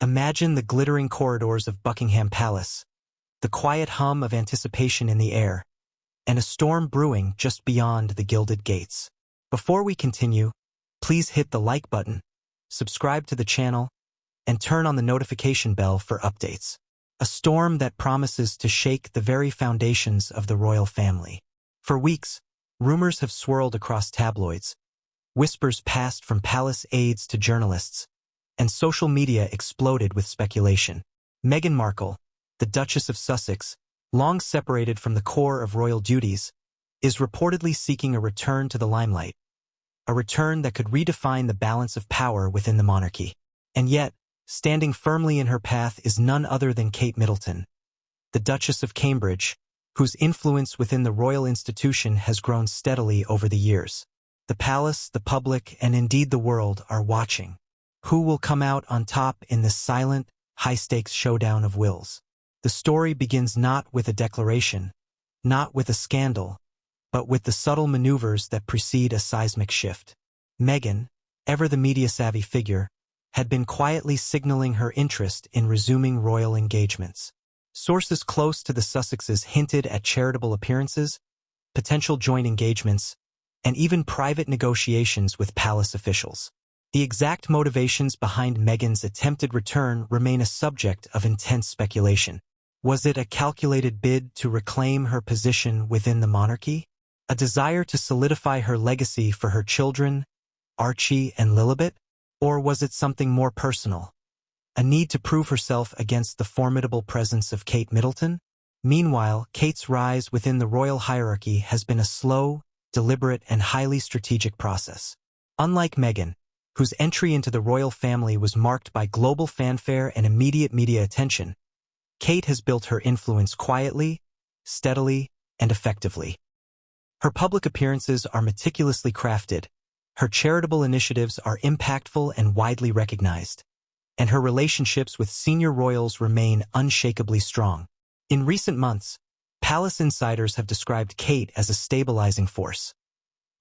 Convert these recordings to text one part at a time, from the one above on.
Imagine the glittering corridors of Buckingham Palace, the quiet hum of anticipation in the air, and a storm brewing just beyond the gilded gates. Before we continue, please hit the like button, subscribe to the channel, and turn on the notification bell for updates. A storm that promises to shake the very foundations of the royal family. For weeks, rumors have swirled across tabloids. Whispers passed from palace aides to journalists, and social media exploded with speculation. Meghan Markle, the Duchess of Sussex, long separated from the core of royal duties, is reportedly seeking a return to the limelight, a return that could redefine the balance of power within the monarchy. And yet, standing firmly in her path is none other than Kate Middleton, the Duchess of Cambridge, whose influence within the royal institution has grown steadily over the years. The palace, the public, and indeed the world are watching. Who will come out on top in this silent, high-stakes showdown of wills? The story begins not with a declaration, not with a scandal, but with the subtle maneuvers that precede a seismic shift. Meghan, ever the media-savvy figure, had been quietly signaling her interest in resuming royal engagements. Sources close to the Sussexes hinted at charitable appearances, potential joint engagements, and even private negotiations with palace officials. The exact motivations behind Meghan's attempted return remain a subject of intense speculation. Was it a calculated bid to reclaim her position within the monarchy? A desire to solidify her legacy for her children, Archie and Lilibet? Or was it something more personal? A need to prove herself against the formidable presence of Kate Middleton? Meanwhile, Kate's rise within the royal hierarchy has been a slow, deliberate, and highly strategic process. Unlike Meghan, whose entry into the royal family was marked by global fanfare and immediate media attention, Kate has built her influence quietly, steadily, and effectively. Her public appearances are meticulously crafted, her charitable initiatives are impactful and widely recognized, and her relationships with senior royals remain unshakably strong. In recent months, palace insiders have described Kate as a stabilizing force,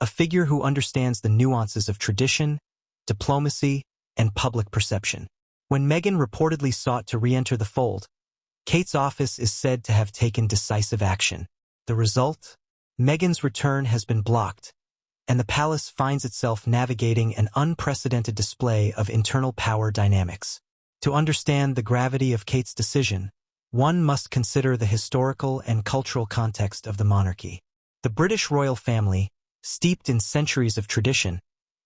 a figure who understands the nuances of tradition, diplomacy, and public perception. When Meghan reportedly sought to re-enter the fold, Kate's office is said to have taken decisive action. The result? Meghan's return has been blocked, and the palace finds itself navigating an unprecedented display of internal power dynamics. To understand the gravity of Kate's decision, one must consider the historical and cultural context of the monarchy. The British royal family, steeped in centuries of tradition,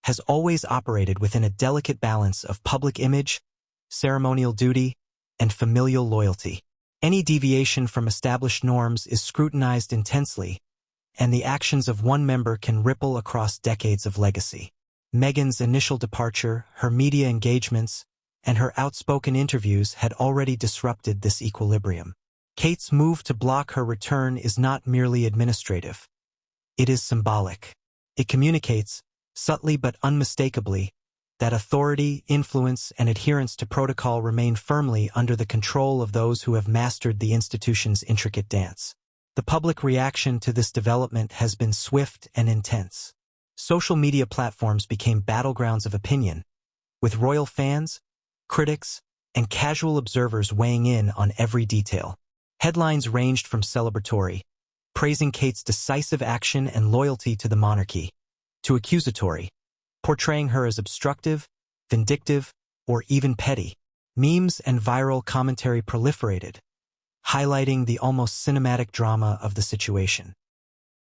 has always operated within a delicate balance of public image, ceremonial duty, and familial loyalty. Any deviation from established norms is scrutinized intensely, and the actions of one member can ripple across decades of legacy. Meghan's initial departure, her media engagements, and her outspoken interviews had already disrupted this equilibrium. Kate's move to block her return is not merely administrative. It is symbolic. It communicates, subtly but unmistakably, that authority, influence, and adherence to protocol remain firmly under the control of those who have mastered the institution's intricate dance. The public reaction to this development has been swift and intense. Social media platforms became battlegrounds of opinion, with royal fans, critics, and casual observers weighing in on every detail. Headlines ranged from celebratory, praising Kate's decisive action and loyalty to the monarchy, to accusatory, portraying her as obstructive, vindictive, or even petty. Memes and viral commentary proliferated, highlighting the almost cinematic drama of the situation.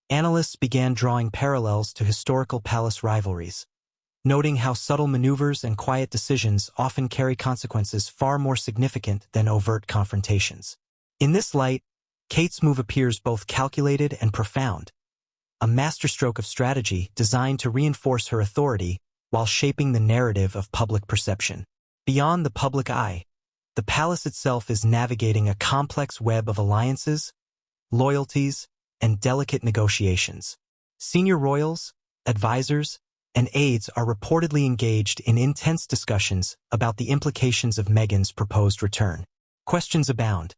Analysts began drawing parallels to historical palace rivalries, noting how subtle maneuvers and quiet decisions often carry consequences far more significant than overt confrontations. In this light, Kate's move appears both calculated and profound, a masterstroke of strategy designed to reinforce her authority while shaping the narrative of public perception. Beyond the public eye, the palace itself is navigating a complex web of alliances, loyalties, and delicate negotiations. Senior royals, advisors, and aides are reportedly engaged in intense discussions about the implications of Meghan's proposed return. Questions abound.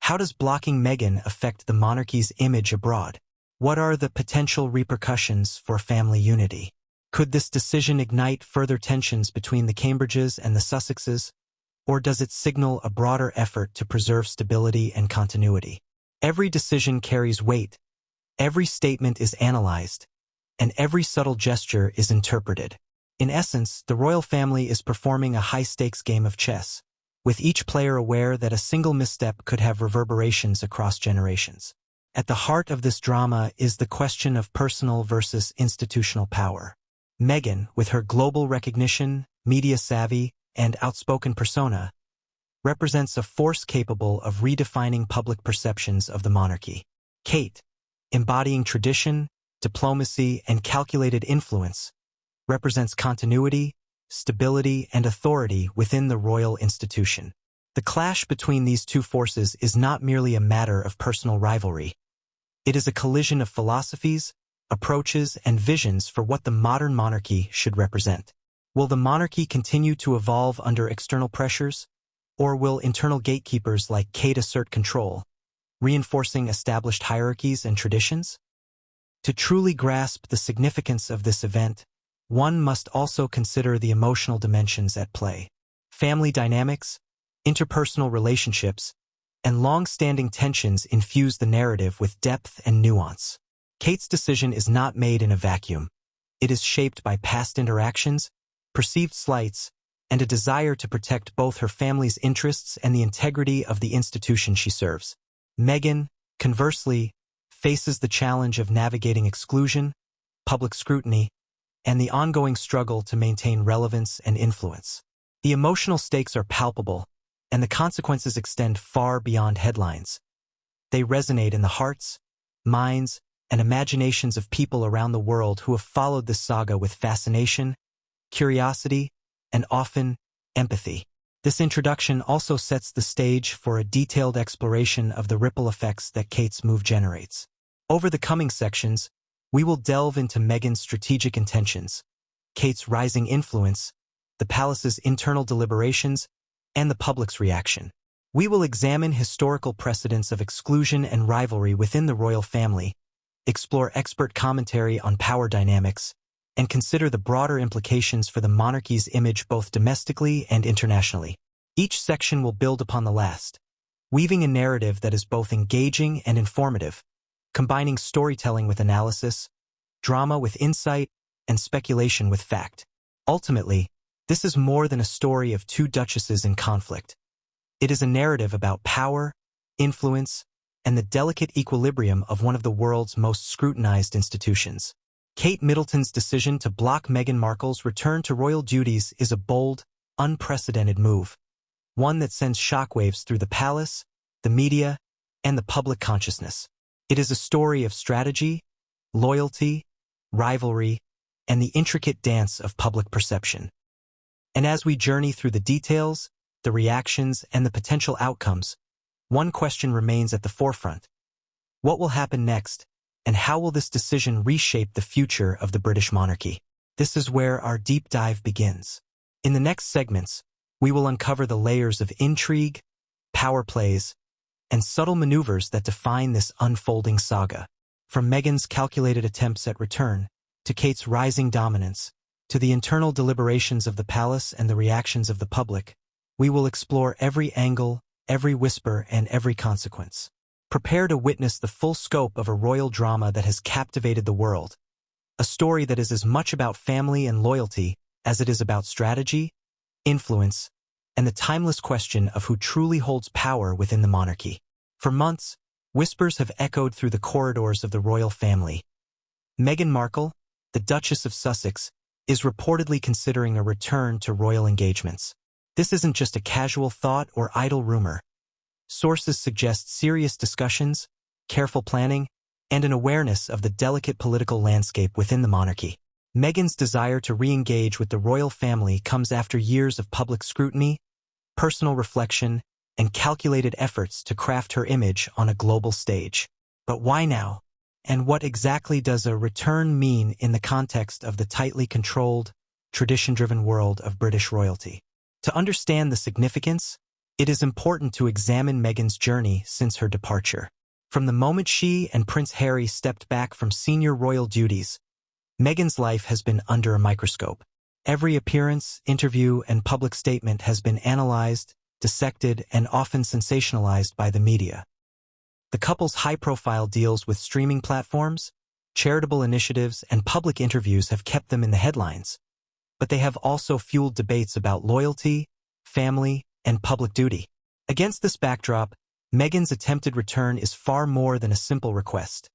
How does blocking Meghan affect the monarchy's image abroad? What are the potential repercussions for family unity? Could this decision ignite further tensions between the Cambridges and the Sussexes, or does it signal a broader effort to preserve stability and continuity? Every decision carries weight, every statement is analyzed, and every subtle gesture is interpreted. In essence, the royal family is performing a high-stakes game of chess, with each player aware that a single misstep could have reverberations across generations. At the heart of this drama is the question of personal versus institutional power. Meghan, with her global recognition, media savvy, and outspoken persona, represents a force capable of redefining public perceptions of the monarchy. Kate, embodying tradition, diplomacy, and calculated influence, represents continuity, stability, and authority within the royal institution. The clash between these two forces is not merely a matter of personal rivalry. It is a collision of philosophies, approaches, and visions for what the modern monarchy should represent. Will the monarchy continue to evolve under external pressures, or will internal gatekeepers like Kate assert control, reinforcing established hierarchies and traditions? To truly grasp the significance of this event, one must also consider the emotional dimensions at play. Family dynamics, interpersonal relationships, and long-standing tensions infuse the narrative with depth and nuance. Kate's decision is not made in a vacuum. It is shaped by past interactions, perceived slights, and a desire to protect both her family's interests and the integrity of the institution she serves. Meghan, conversely, faces the challenge of navigating exclusion, public scrutiny, and the ongoing struggle to maintain relevance and influence. The emotional stakes are palpable, and the consequences extend far beyond headlines. They resonate in the hearts, minds, and imaginations of people around the world who have followed this saga with fascination, curiosity, and often empathy. This introduction also sets the stage for a detailed exploration of the ripple effects that Kate's move generates. Over the coming sections, we will delve into Meghan's strategic intentions, Kate's rising influence, the palace's internal deliberations, and the public's reaction. We will examine historical precedents of exclusion and rivalry within the royal family, explore expert commentary on power dynamics, and consider the broader implications for the monarchy's image both domestically and internationally. Each section will build upon the last, weaving a narrative that is both engaging and informative, combining storytelling with analysis, drama with insight, and speculation with fact. Ultimately, this is more than a story of two duchesses in conflict. It is a narrative about power, influence, and the delicate equilibrium of one of the world's most scrutinized institutions. Kate Middleton's decision to block Meghan Markle's return to royal duties is a bold, unprecedented move, one that sends shockwaves through the palace, the media, and the public consciousness. It is a story of strategy, loyalty, rivalry, and the intricate dance of public perception. And as we journey through the details, the reactions, and the potential outcomes, one question remains at the forefront. What will happen next, and how will this decision reshape the future of the British monarchy? This is where our deep dive begins. In the next segments, we will uncover the layers of intrigue, power plays, and subtle maneuvers that define this unfolding saga. From Meghan's calculated attempts at return, to Kate's rising dominance, to the internal deliberations of the palace and the reactions of the public, we will explore every angle, every whisper, and every consequence. Prepare to witness the full scope of a royal drama that has captivated the world, a story that is as much about family and loyalty as it is about strategy, influence, and the timeless question of who truly holds power within the monarchy. For months, whispers have echoed through the corridors of the royal family. Meghan Markle, the Duchess of Sussex, is reportedly considering a return to royal engagements. This isn't just a casual thought or idle rumor. Sources suggest serious discussions, careful planning, and an awareness of the delicate political landscape within the monarchy. Meghan's desire to re-engage with the royal family comes after years of public scrutiny, personal reflection, and calculated efforts to craft her image on a global stage. But why now? And what exactly does a return mean in the context of the tightly controlled, tradition-driven world of British royalty? To understand the significance, it is important to examine Meghan's journey since her departure. From the moment she and Prince Harry stepped back from senior royal duties, Meghan's life has been under a microscope. Every appearance, interview, and public statement has been analyzed, dissected, and often sensationalized by the media. The couple's high-profile deals with streaming platforms, charitable initiatives, and public interviews have kept them in the headlines, but they have also fueled debates about loyalty, family, and public duty. Against this backdrop, Meghan's attempted return is far more than a simple request.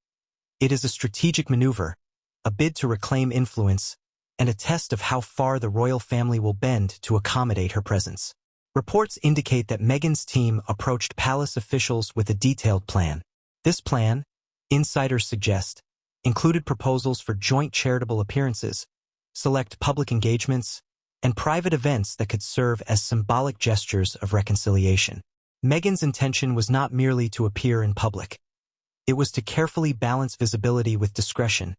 It is a strategic maneuver, a bid to reclaim influence, and a test of how far the royal family will bend to accommodate her presence. Reports indicate that Meghan's team approached palace officials with a detailed plan. This plan, insiders suggest, included proposals for joint charitable appearances, select public engagements, and private events that could serve as symbolic gestures of reconciliation. Meghan's intention was not merely to appear in public. It was to carefully balance visibility with discretion,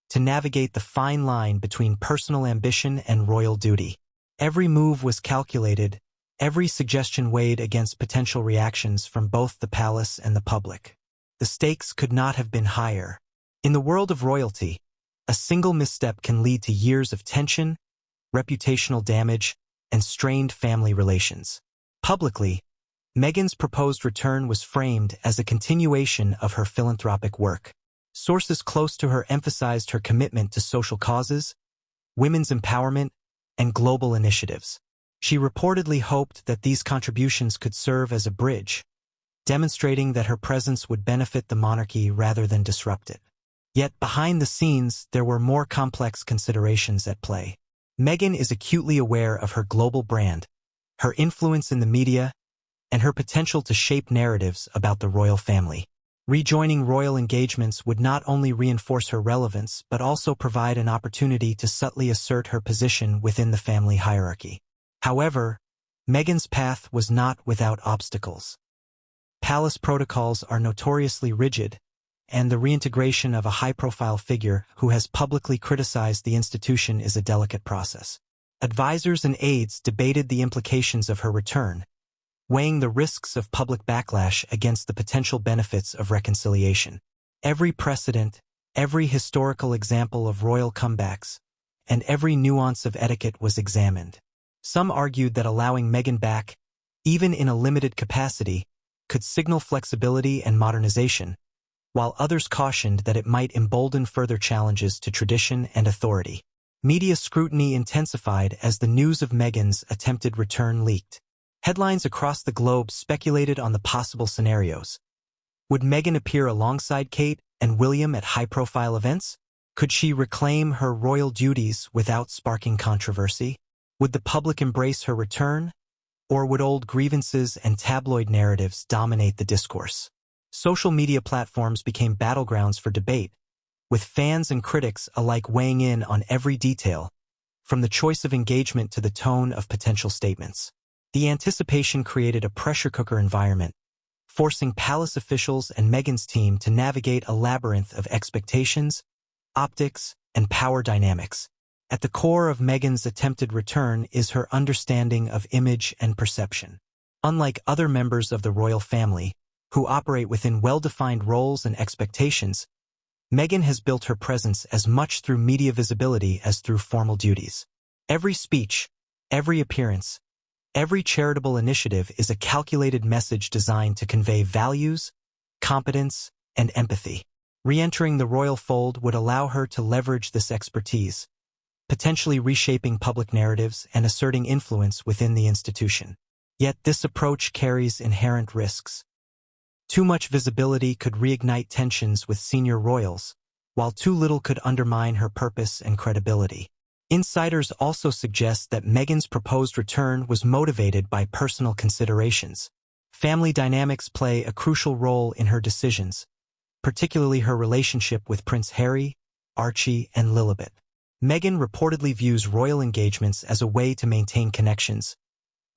to navigate the fine line between personal ambition and royal duty. Every move was calculated, every suggestion weighed against potential reactions from both the palace and the public. The stakes could not have been higher. In the world of royalty, a single misstep can lead to years of tension, reputational damage, and strained family relations. Publicly, Meghan's proposed return was framed as a continuation of her philanthropic work. Sources close to her emphasized her commitment to social causes, women's empowerment, and global initiatives. She reportedly hoped that these contributions could serve as a bridge, demonstrating that her presence would benefit the monarchy rather than disrupt it. Yet behind the scenes, there were more complex considerations at play. Meghan is acutely aware of her global brand, her influence in the media, and her potential to shape narratives about the royal family. Rejoining royal engagements would not only reinforce her relevance but also provide an opportunity to subtly assert her position within the family hierarchy. However, Meghan's path was not without obstacles. Palace protocols are notoriously rigid, and the reintegration of a high-profile figure who has publicly criticized the institution is a delicate process. Advisors and aides debated the implications of her return, weighing the risks of public backlash against the potential benefits of reconciliation. Every precedent, every historical example of royal comebacks, and every nuance of etiquette was examined. Some argued that allowing Meghan back, even in a limited capacity, could signal flexibility and modernization, while others cautioned that it might embolden further challenges to tradition and authority. Media scrutiny intensified as the news of Meghan's attempted return leaked. Headlines across the globe speculated on the possible scenarios. Would Meghan appear alongside Kate and William at high-profile events? Could she reclaim her royal duties without sparking controversy? Would the public embrace her return? Or would old grievances and tabloid narratives dominate the discourse? Social media platforms became battlegrounds for debate, with fans and critics alike weighing in on every detail, from the choice of engagement to the tone of potential statements. The anticipation created a pressure cooker environment, forcing palace officials and Meghan's team to navigate a labyrinth of expectations, optics, and power dynamics. At the core of Meghan's attempted return is her understanding of image and perception. Unlike other members of the royal family, who operate within well-defined roles and expectations, Meghan has built her presence as much through media visibility as through formal duties. Every speech, every appearance, every charitable initiative is a calculated message designed to convey values, competence, and empathy. Re-entering the royal fold would allow her to leverage this expertise, potentially reshaping public narratives and asserting influence within the institution. Yet this approach carries inherent risks. Too much visibility could reignite tensions with senior royals, while too little could undermine her purpose and credibility. Insiders also suggest that Meghan's proposed return was motivated by personal considerations. Family dynamics play a crucial role in her decisions, particularly her relationship with Prince Harry, Archie, and Lilibet. Meghan reportedly views royal engagements as a way to maintain connections,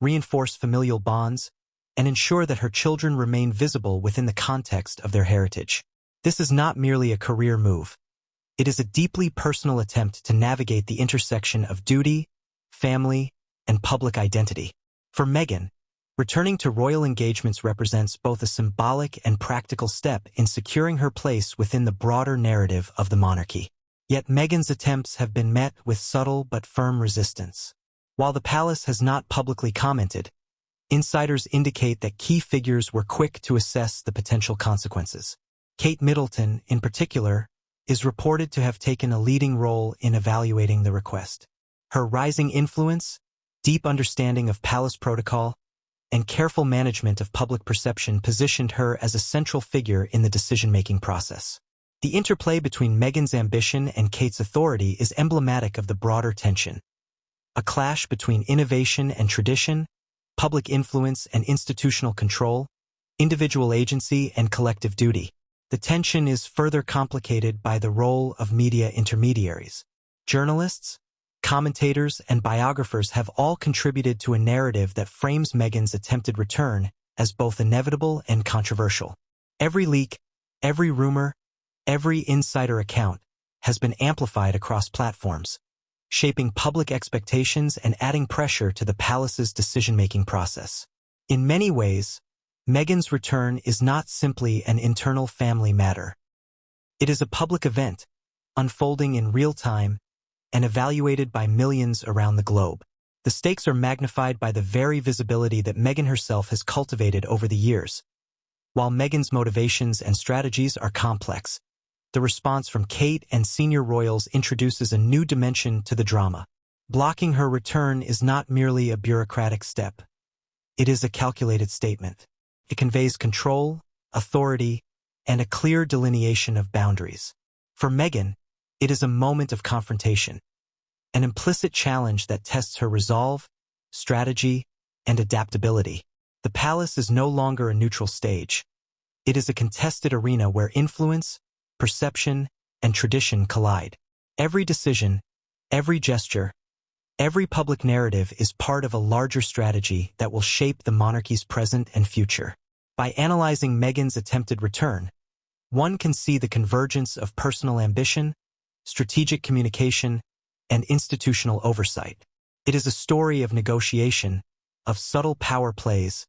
reinforce familial bonds, and ensure that her children remain visible within the context of their heritage. This is not merely a career move. It is a deeply personal attempt to navigate the intersection of duty, family, and public identity. For Meghan, returning to royal engagements represents both a symbolic and practical step in securing her place within the broader narrative of the monarchy. Yet Meghan's attempts have been met with subtle but firm resistance. While the palace has not publicly commented, Insiders indicate that key figures were quick to assess the potential consequences. Kate Middleton, in particular, is reported to have taken a leading role in evaluating the request. Her rising influence, deep understanding of palace protocol, and careful management of public perception positioned her as a central figure in the decision-making process. The interplay between Meghan's ambition and Kate's authority is emblematic of the broader tension. A clash between innovation and tradition, public influence and institutional control, individual agency and collective duty. The tension is further complicated by the role of media intermediaries. Journalists, commentators, and biographers have all contributed to a narrative that frames Meghan's attempted return as both inevitable and controversial. Every leak, every rumor, every insider account has been amplified across platforms, shaping public expectations and adding pressure to the palace's decision-making process. In many ways, Meghan's return is not simply an internal family matter. It is a public event, unfolding in real time and evaluated by millions around the globe. The stakes are magnified by the very visibility that Meghan herself has cultivated over the years. While Meghan's motivations and strategies are complex, the response from Kate and senior royals introduces a new dimension to the drama. Blocking her return is not merely a bureaucratic step. It is a calculated statement. It conveys control, authority, and a clear delineation of boundaries. For Meghan, it is a moment of confrontation, an implicit challenge that tests her resolve, strategy, and adaptability. The palace is no longer a neutral stage. It is a contested arena where influence, perception, and tradition collide. Every decision, every gesture, every public narrative is part of a larger strategy that will shape the monarchy's present and future. By analyzing Meghan's attempted return, one can see the convergence of personal ambition, strategic communication, and institutional oversight. It is a story of negotiation, of subtle power plays,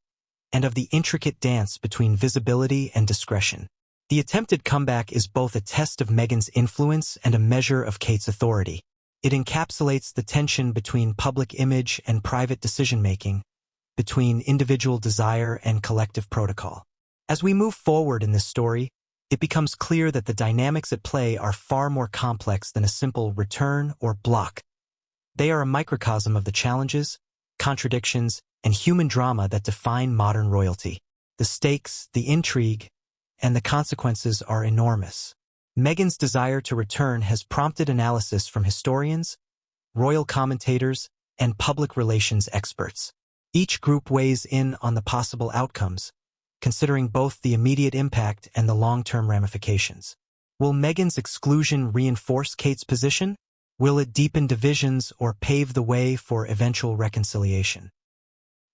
and of the intricate dance between visibility and discretion. The attempted comeback is both a test of Meghan's influence and a measure of Kate's authority. It encapsulates the tension between public image and private decision-making, between individual desire and collective protocol. As we move forward in this story, it becomes clear that the dynamics at play are far more complex than a simple return or block. They are a microcosm of the challenges, contradictions, and human drama that define modern royalty. The stakes, the intrigue, and the consequences are enormous. Meghan's desire to return has prompted analysis from historians, royal commentators, and public relations experts. Each group weighs in on the possible outcomes, considering both the immediate impact and the long-term ramifications. Will Meghan's exclusion reinforce Kate's position? Will it deepen divisions or pave the way for eventual reconciliation?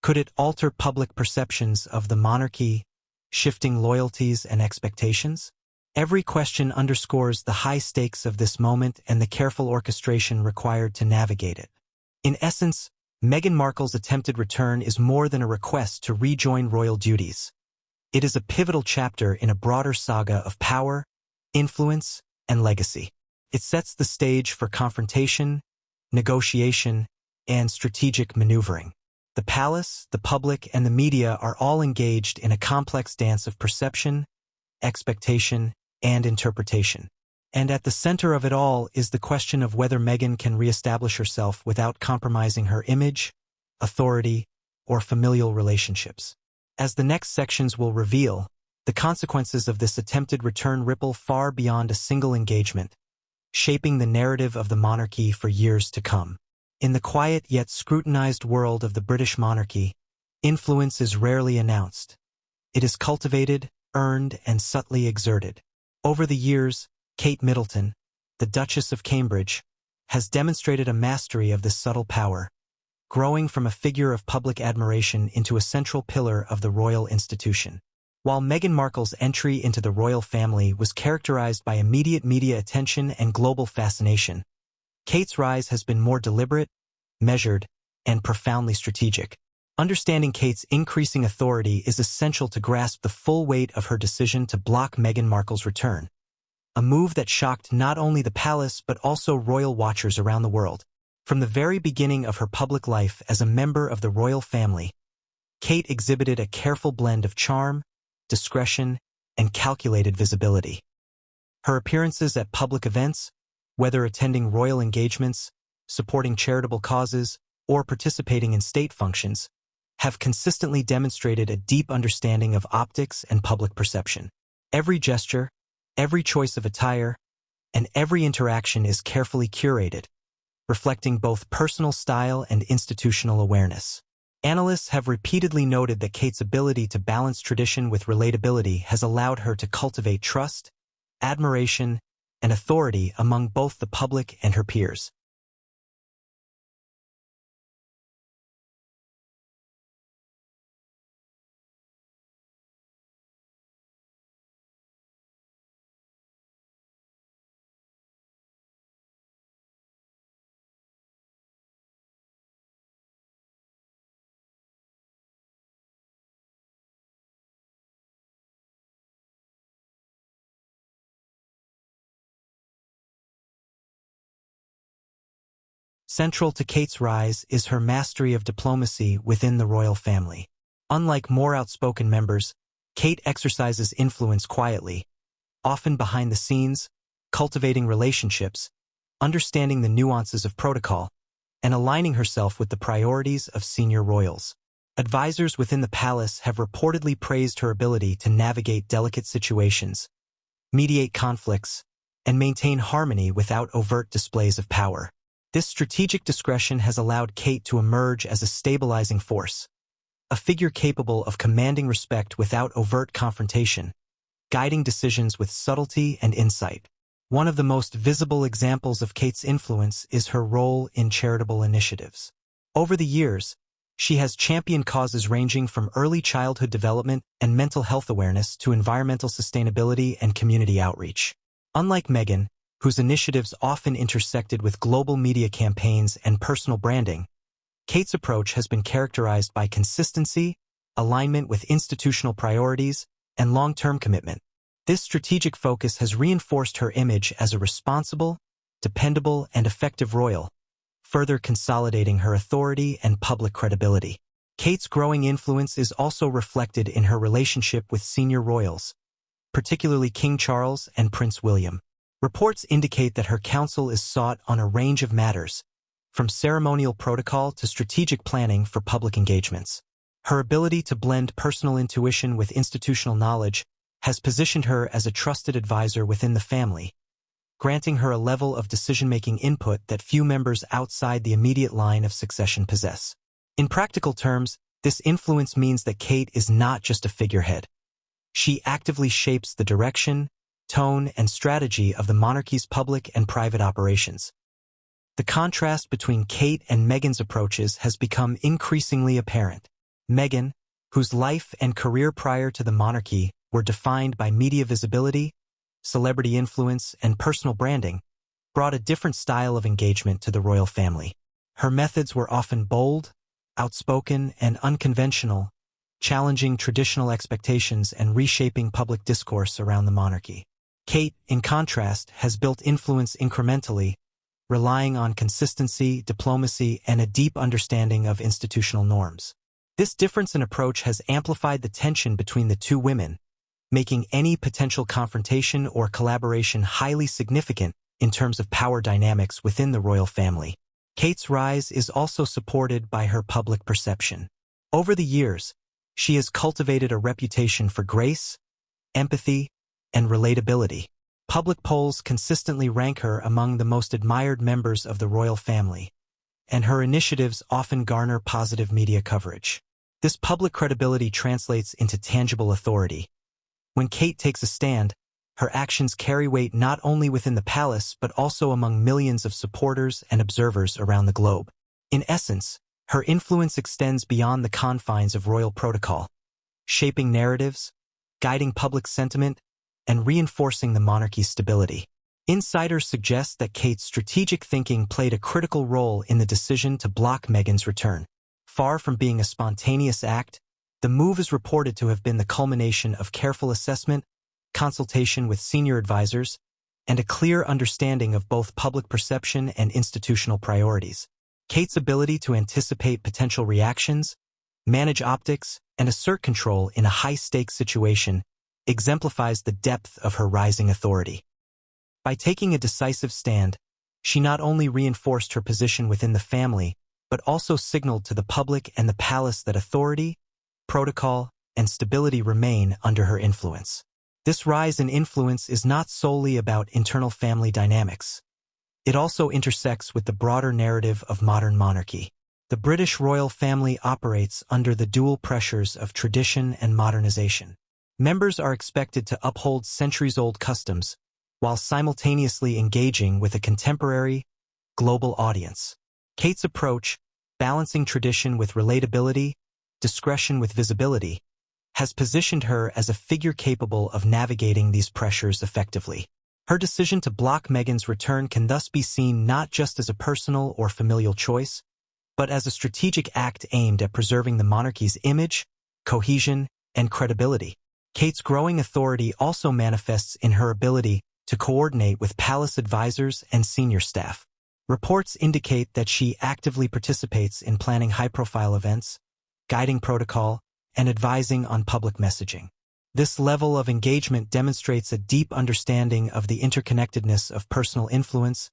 Could it alter public perceptions of the monarchy, shifting loyalties and expectations? Every question underscores the high stakes of this moment and the careful orchestration required to navigate it. In essence, Meghan Markle's attempted return is more than a request to rejoin royal duties. It is a pivotal chapter in a broader saga of power, influence, and legacy. It sets the stage for confrontation, negotiation, and strategic maneuvering. The palace, the public, and the media are all engaged in a complex dance of perception, expectation, and interpretation. And at the center of it all is the question of whether Meghan can reestablish herself without compromising her image, authority, or familial relationships. As the next sections will reveal, the consequences of this attempted return ripple far beyond a single engagement, shaping the narrative of the monarchy for years to come. In the quiet yet scrutinized world of the British monarchy, influence is rarely announced. It is cultivated, earned, and subtly exerted. Over the years, Kate Middleton, the Duchess of Cambridge, has demonstrated a mastery of this subtle power, growing from a figure of public admiration into a central pillar of the royal institution. While Meghan Markle's entry into the royal family was characterized by immediate media attention and global fascination, Kate's rise has been more deliberate, measured, and profoundly strategic. Understanding Kate's increasing authority is essential to grasp the full weight of her decision to block Meghan Markle's return, a move that shocked not only the palace but also royal watchers around the world. From the very beginning of her public life as a member of the royal family, Kate exhibited a careful blend of charm, discretion, and calculated visibility. Her appearances at public events, whether attending royal engagements, supporting charitable causes, or participating in state functions, have consistently demonstrated a deep understanding of optics and public perception. Every gesture, every choice of attire, and every interaction is carefully curated, reflecting both personal style and institutional awareness. Analysts have repeatedly noted that Kate's ability to balance tradition with relatability has allowed her to cultivate trust, admiration, and authority among both the public and her peers. Central to Kate's rise is her mastery of diplomacy within the royal family. Unlike more outspoken members, Kate exercises influence quietly, often behind the scenes, cultivating relationships, understanding the nuances of protocol, and aligning herself with the priorities of senior royals. Advisors within the palace have reportedly praised her ability to navigate delicate situations, mediate conflicts, and maintain harmony without overt displays of power. This strategic discretion has allowed Kate to emerge as a stabilizing force, a figure capable of commanding respect without overt confrontation, guiding decisions with subtlety and insight. One of the most visible examples of Kate's influence is her role in charitable initiatives. Over the years, she has championed causes ranging from early childhood development and mental health awareness to environmental sustainability and community outreach. Unlike Meghan, whose initiatives often intersected with global media campaigns and personal branding, Kate's approach has been characterized by consistency, alignment with institutional priorities, and long-term commitment. This strategic focus has reinforced her image as a responsible, dependable, and effective royal, further consolidating her authority and public credibility. Kate's growing influence is also reflected in her relationship with senior royals, particularly King Charles and Prince William. Reports indicate that her counsel is sought on a range of matters, from ceremonial protocol to strategic planning for public engagements. Her ability to blend personal intuition with institutional knowledge has positioned her as a trusted advisor within the family, granting her a level of decision-making input that few members outside the immediate line of succession possess. In practical terms, this influence means that Kate is not just a figurehead. She actively shapes the direction, tone, and strategy of the monarchy's public and private operations. The contrast between Kate and Meghan's approaches has become increasingly apparent. Meghan, whose life and career prior to the monarchy were defined by media visibility, celebrity influence, and personal branding, brought a different style of engagement to the royal family. Her methods were often bold, outspoken, and unconventional, challenging traditional expectations and reshaping public discourse around the monarchy. Kate, in contrast, has built influence incrementally, relying on consistency, diplomacy, and a deep understanding of institutional norms. This difference in approach has amplified the tension between the two women, making any potential confrontation or collaboration highly significant in terms of power dynamics within the royal family. Kate's rise is also supported by her public perception. Over the years, she has cultivated a reputation for grace, empathy, and relatability. Public polls consistently rank her among the most admired members of the royal family, and her initiatives often garner positive media coverage. This public credibility translates into tangible authority. When Kate takes a stand, her actions carry weight not only within the palace but also among millions of supporters and observers around the globe. In essence, her influence extends beyond the confines of royal protocol, shaping narratives, guiding public sentiment, and reinforcing the monarchy's stability. Insiders suggest that Kate's strategic thinking played a critical role in the decision to block Meghan's return. Far from being a spontaneous act, the move is reported to have been the culmination of careful assessment, consultation with senior advisors, and a clear understanding of both public perception and institutional priorities. Kate's ability to anticipate potential reactions, manage optics, and assert control in a high-stakes situation exemplifies the depth of her rising authority. By taking a decisive stand, she not only reinforced her position within the family, but also signaled to the public and the palace that authority, protocol, and stability remain under her influence. This rise in influence is not solely about internal family dynamics. It also intersects with the broader narrative of modern monarchy. The British royal family operates under the dual pressures of tradition and modernization. Members are expected to uphold centuries-old customs, while simultaneously engaging with a contemporary, global audience. Kate's approach, balancing tradition with relatability, discretion with visibility, has positioned her as a figure capable of navigating these pressures effectively. Her decision to block Meghan's return can thus be seen not just as a personal or familial choice, but as a strategic act aimed at preserving the monarchy's image, cohesion, and credibility. Kate's growing authority also manifests in her ability to coordinate with palace advisors and senior staff. Reports indicate that she actively participates in planning high-profile events, guiding protocol, and advising on public messaging. This level of engagement demonstrates a deep understanding of the interconnectedness of personal influence,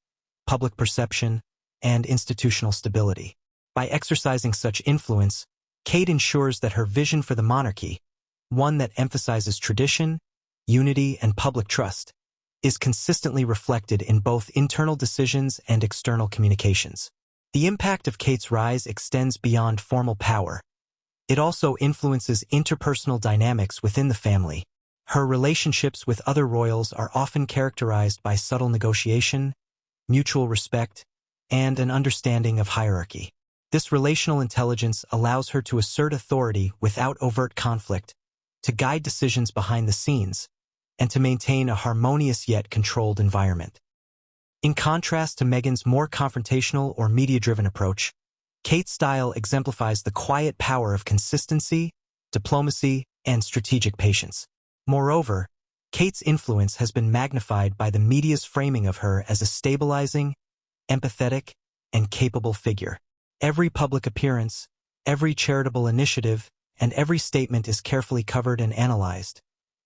public perception, and institutional stability. By exercising such influence, Kate ensures that her vision for the monarchy, one that emphasizes tradition, unity, and public trust, is consistently reflected in both internal decisions and external communications. The impact of Kate's rise extends beyond formal power. It also influences interpersonal dynamics within the family. Her relationships with other royals are often characterized by subtle negotiation, mutual respect, and an understanding of hierarchy. This relational intelligence allows her to assert authority without overt conflict, to guide decisions behind the scenes, and to maintain a harmonious yet controlled environment. In contrast to Meghan's more confrontational or media-driven approach, Kate's style exemplifies the quiet power of consistency, diplomacy, and strategic patience. Moreover, Kate's influence has been magnified by the media's framing of her as a stabilizing, empathetic, and capable figure. Every public appearance, every charitable initiative, and every statement is carefully covered and analyzed,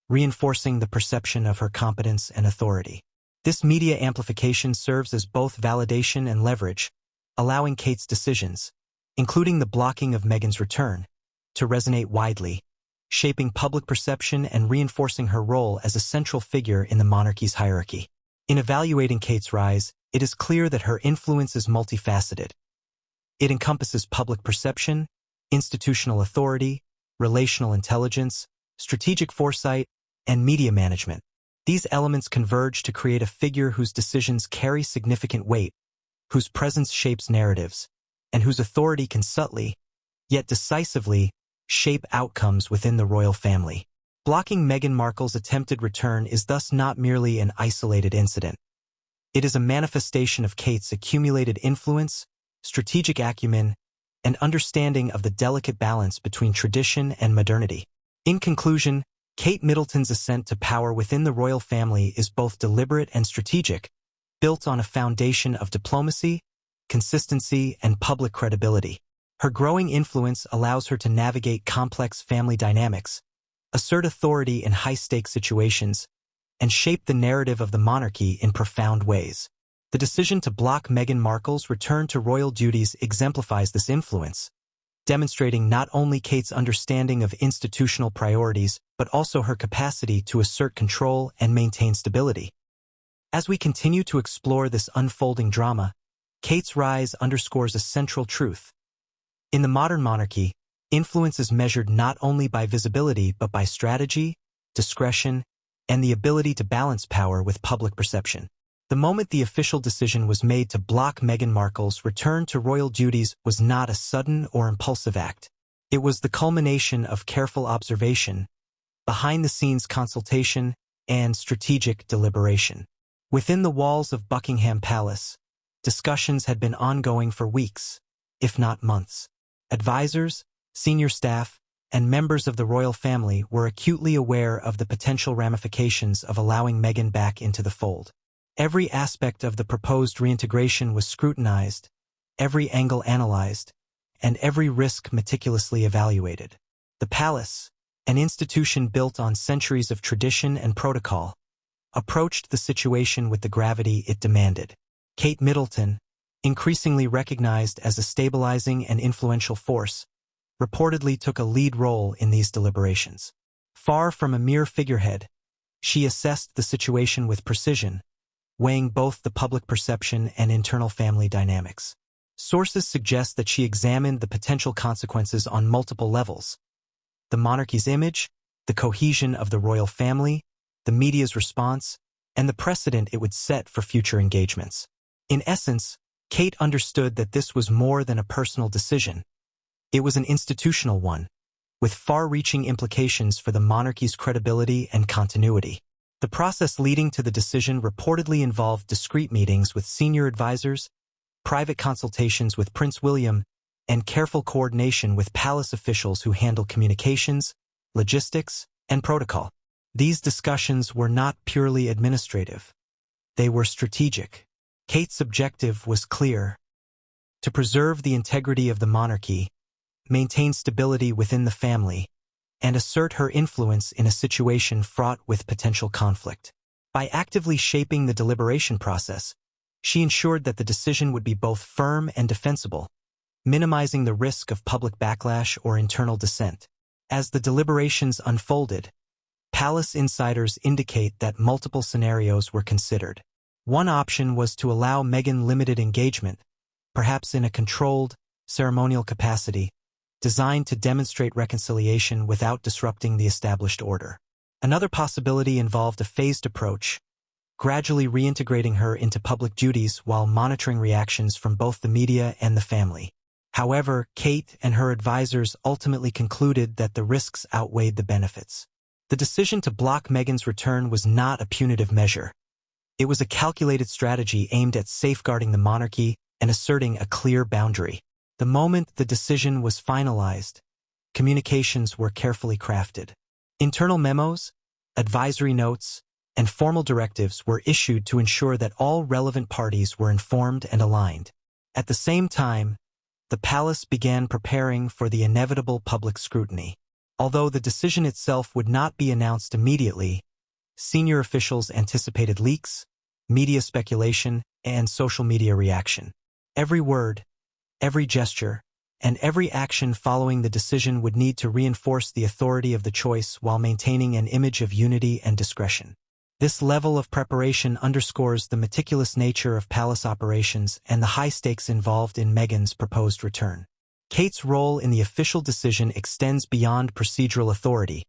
reinforcing the perception of her competence and authority. This media amplification serves as both validation and leverage, allowing Kate's decisions, including the blocking of Meghan's return, to resonate widely, shaping public perception and reinforcing her role as a central figure in the monarchy's hierarchy. In evaluating Kate's rise, it is clear that her influence is multifaceted. It encompasses public perception, institutional authority, relational intelligence, strategic foresight, and media management. These elements converge to create a figure whose decisions carry significant weight, whose presence shapes narratives, and whose authority can subtly, yet decisively, shape outcomes within the royal family. Blocking Meghan Markle's attempted return is thus not merely an isolated incident. It is a manifestation of Kate's accumulated influence, strategic acumen, and understanding of the delicate balance between tradition and modernity. In conclusion, Kate Middleton's ascent to power within the royal family is both deliberate and strategic, built on a foundation of diplomacy, consistency, and public credibility. Her growing influence allows her to navigate complex family dynamics, assert authority in high-stakes situations, and shape the narrative of the monarchy in profound ways. The decision to block Meghan Markle's return to royal duties exemplifies this influence, demonstrating not only Kate's understanding of institutional priorities, but also her capacity to assert control and maintain stability. As we continue to explore this unfolding drama, Kate's rise underscores a central truth. In the modern monarchy, influence is measured not only by visibility but by strategy, discretion, and the ability to balance power with public perception. The moment the official decision was made to block Meghan Markle's return to royal duties was not a sudden or impulsive act. It was the culmination of careful observation, behind-the-scenes consultation, and strategic deliberation. Within the walls of Buckingham Palace, discussions had been ongoing for weeks, if not months. Advisors, senior staff, and members of the royal family were acutely aware of the potential ramifications of allowing Meghan back into the fold. Every aspect of the proposed reintegration was scrutinized, every angle analyzed, and every risk meticulously evaluated. The palace, an institution built on centuries of tradition and protocol, approached the situation with the gravity it demanded. Kate Middleton, increasingly recognized as a stabilizing and influential force, reportedly took a lead role in these deliberations. Far from a mere figurehead, she assessed the situation with precision, weighing both the public perception and internal family dynamics. Sources suggest that she examined the potential consequences on multiple levels: the monarchy's image, the cohesion of the royal family, the media's response, and the precedent it would set for future engagements. In essence, Kate understood that this was more than a personal decision. It was an institutional one, with far-reaching implications for the monarchy's credibility and continuity. The process leading to the decision reportedly involved discreet meetings with senior advisors, private consultations with Prince William, and careful coordination with palace officials who handle communications, logistics, and protocol. These discussions were not purely administrative. They were strategic. Kate's objective was clear: to preserve the integrity of the monarchy, maintain stability within the family, and assert her influence in a situation fraught with potential conflict. By actively shaping the deliberation process, she ensured that the decision would be both firm and defensible, minimizing the risk of public backlash or internal dissent. As the deliberations unfolded, palace insiders indicate that multiple scenarios were considered. One option was to allow Meghan limited engagement, perhaps in a controlled, ceremonial capacity, designed to demonstrate reconciliation without disrupting the established order. Another possibility involved a phased approach, gradually reintegrating her into public duties while monitoring reactions from both the media and the family. However, Kate and her advisors ultimately concluded that the risks outweighed the benefits. The decision to block Meghan's return was not a punitive measure. It was a calculated strategy aimed at safeguarding the monarchy and asserting a clear boundary. The moment the decision was finalized, communications were carefully crafted. Internal memos, advisory notes, and formal directives were issued to ensure that all relevant parties were informed and aligned. At the same time, the palace began preparing for the inevitable public scrutiny. Although the decision itself would not be announced immediately, senior officials anticipated leaks, media speculation, and social media reaction. Every word, every gesture, and every action following the decision would need to reinforce the authority of the choice while maintaining an image of unity and discretion. This level of preparation underscores the meticulous nature of palace operations and the high stakes involved in Meghan's proposed return. Kate's role in the official decision extends beyond procedural authority.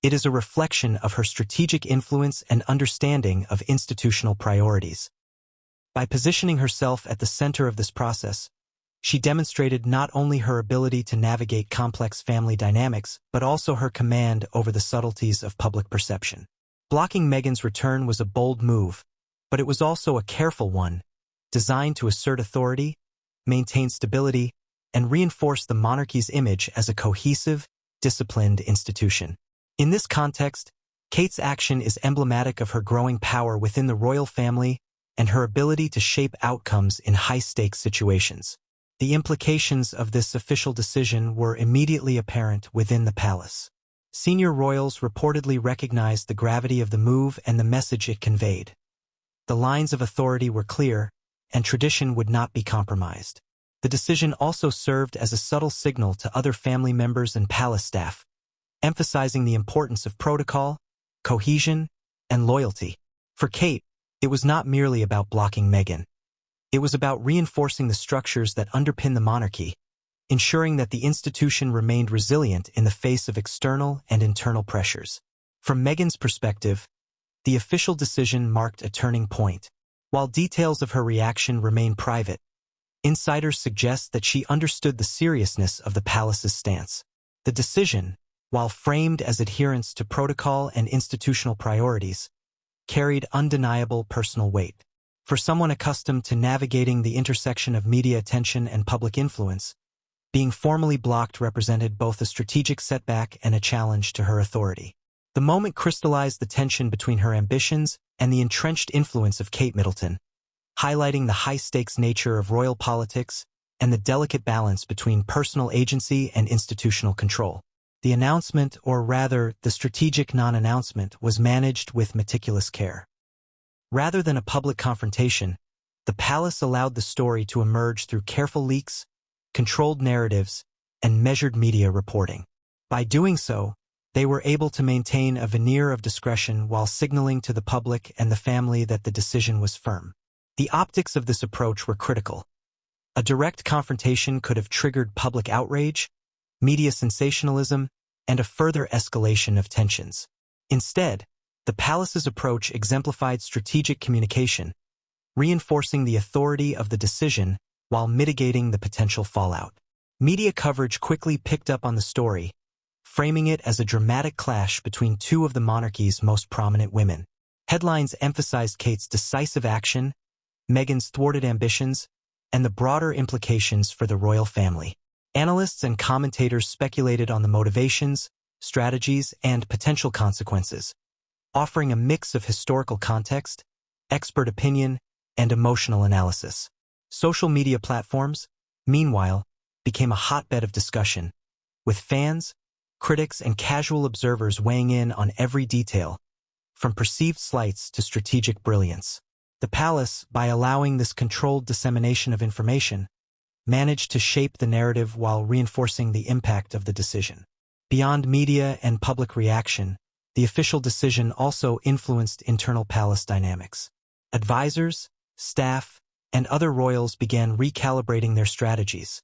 It is a reflection of her strategic influence and understanding of institutional priorities. By positioning herself at the center of this process, she demonstrated not only her ability to navigate complex family dynamics, but also her command over the subtleties of public perception. Blocking Meghan's return was a bold move, but it was also a careful one, designed to assert authority, maintain stability, and reinforce the monarchy's image as a cohesive, disciplined institution. In this context, Kate's action is emblematic of her growing power within the royal family and her ability to shape outcomes in high-stakes situations. The implications of this official decision were immediately apparent within the palace. Senior royals reportedly recognized the gravity of the move and the message it conveyed. The lines of authority were clear, and tradition would not be compromised. The decision also served as a subtle signal to other family members and palace staff, emphasizing the importance of protocol, cohesion, and loyalty. For Kate, it was not merely about blocking Meghan. It was about reinforcing the structures that underpin the monarchy, ensuring that the institution remained resilient in the face of external and internal pressures. From Meghan's perspective, the official decision marked a turning point. While details of her reaction remain private, insiders suggest that she understood the seriousness of the palace's stance. The decision, while framed as adherence to protocol and institutional priorities, carried undeniable personal weight. For someone accustomed to navigating the intersection of media attention and public influence, being formally blocked represented both a strategic setback and a challenge to her authority. The moment crystallized the tension between her ambitions and the entrenched influence of Kate Middleton, highlighting the high-stakes nature of royal politics and the delicate balance between personal agency and institutional control. The announcement, or rather, the strategic non-announcement, was managed with meticulous care. Rather than a public confrontation, the palace allowed the story to emerge through careful leaks, controlled narratives, and measured media reporting. By doing so, they were able to maintain a veneer of discretion while signaling to the public and the family that the decision was firm. The optics of this approach were critical. A direct confrontation could have triggered public outrage, media sensationalism, and a further escalation of tensions. Instead, the palace's approach exemplified strategic communication, reinforcing the authority of the decision while mitigating the potential fallout. Media coverage quickly picked up on the story, framing it as a dramatic clash between two of the monarchy's most prominent women. Headlines emphasized Kate's decisive action, Meghan's thwarted ambitions, and the broader implications for the royal family. Analysts and commentators speculated on the motivations, strategies, and potential consequences, offering a mix of historical context, expert opinion, and emotional analysis. Social media platforms, meanwhile, became a hotbed of discussion, with fans, critics, and casual observers weighing in on every detail, from perceived slights to strategic brilliance. The palace, by allowing this controlled dissemination of information, managed to shape the narrative while reinforcing the impact of the decision. Beyond media and public reaction, the official decision also influenced internal palace dynamics. Advisors, staff, and other royals began recalibrating their strategies,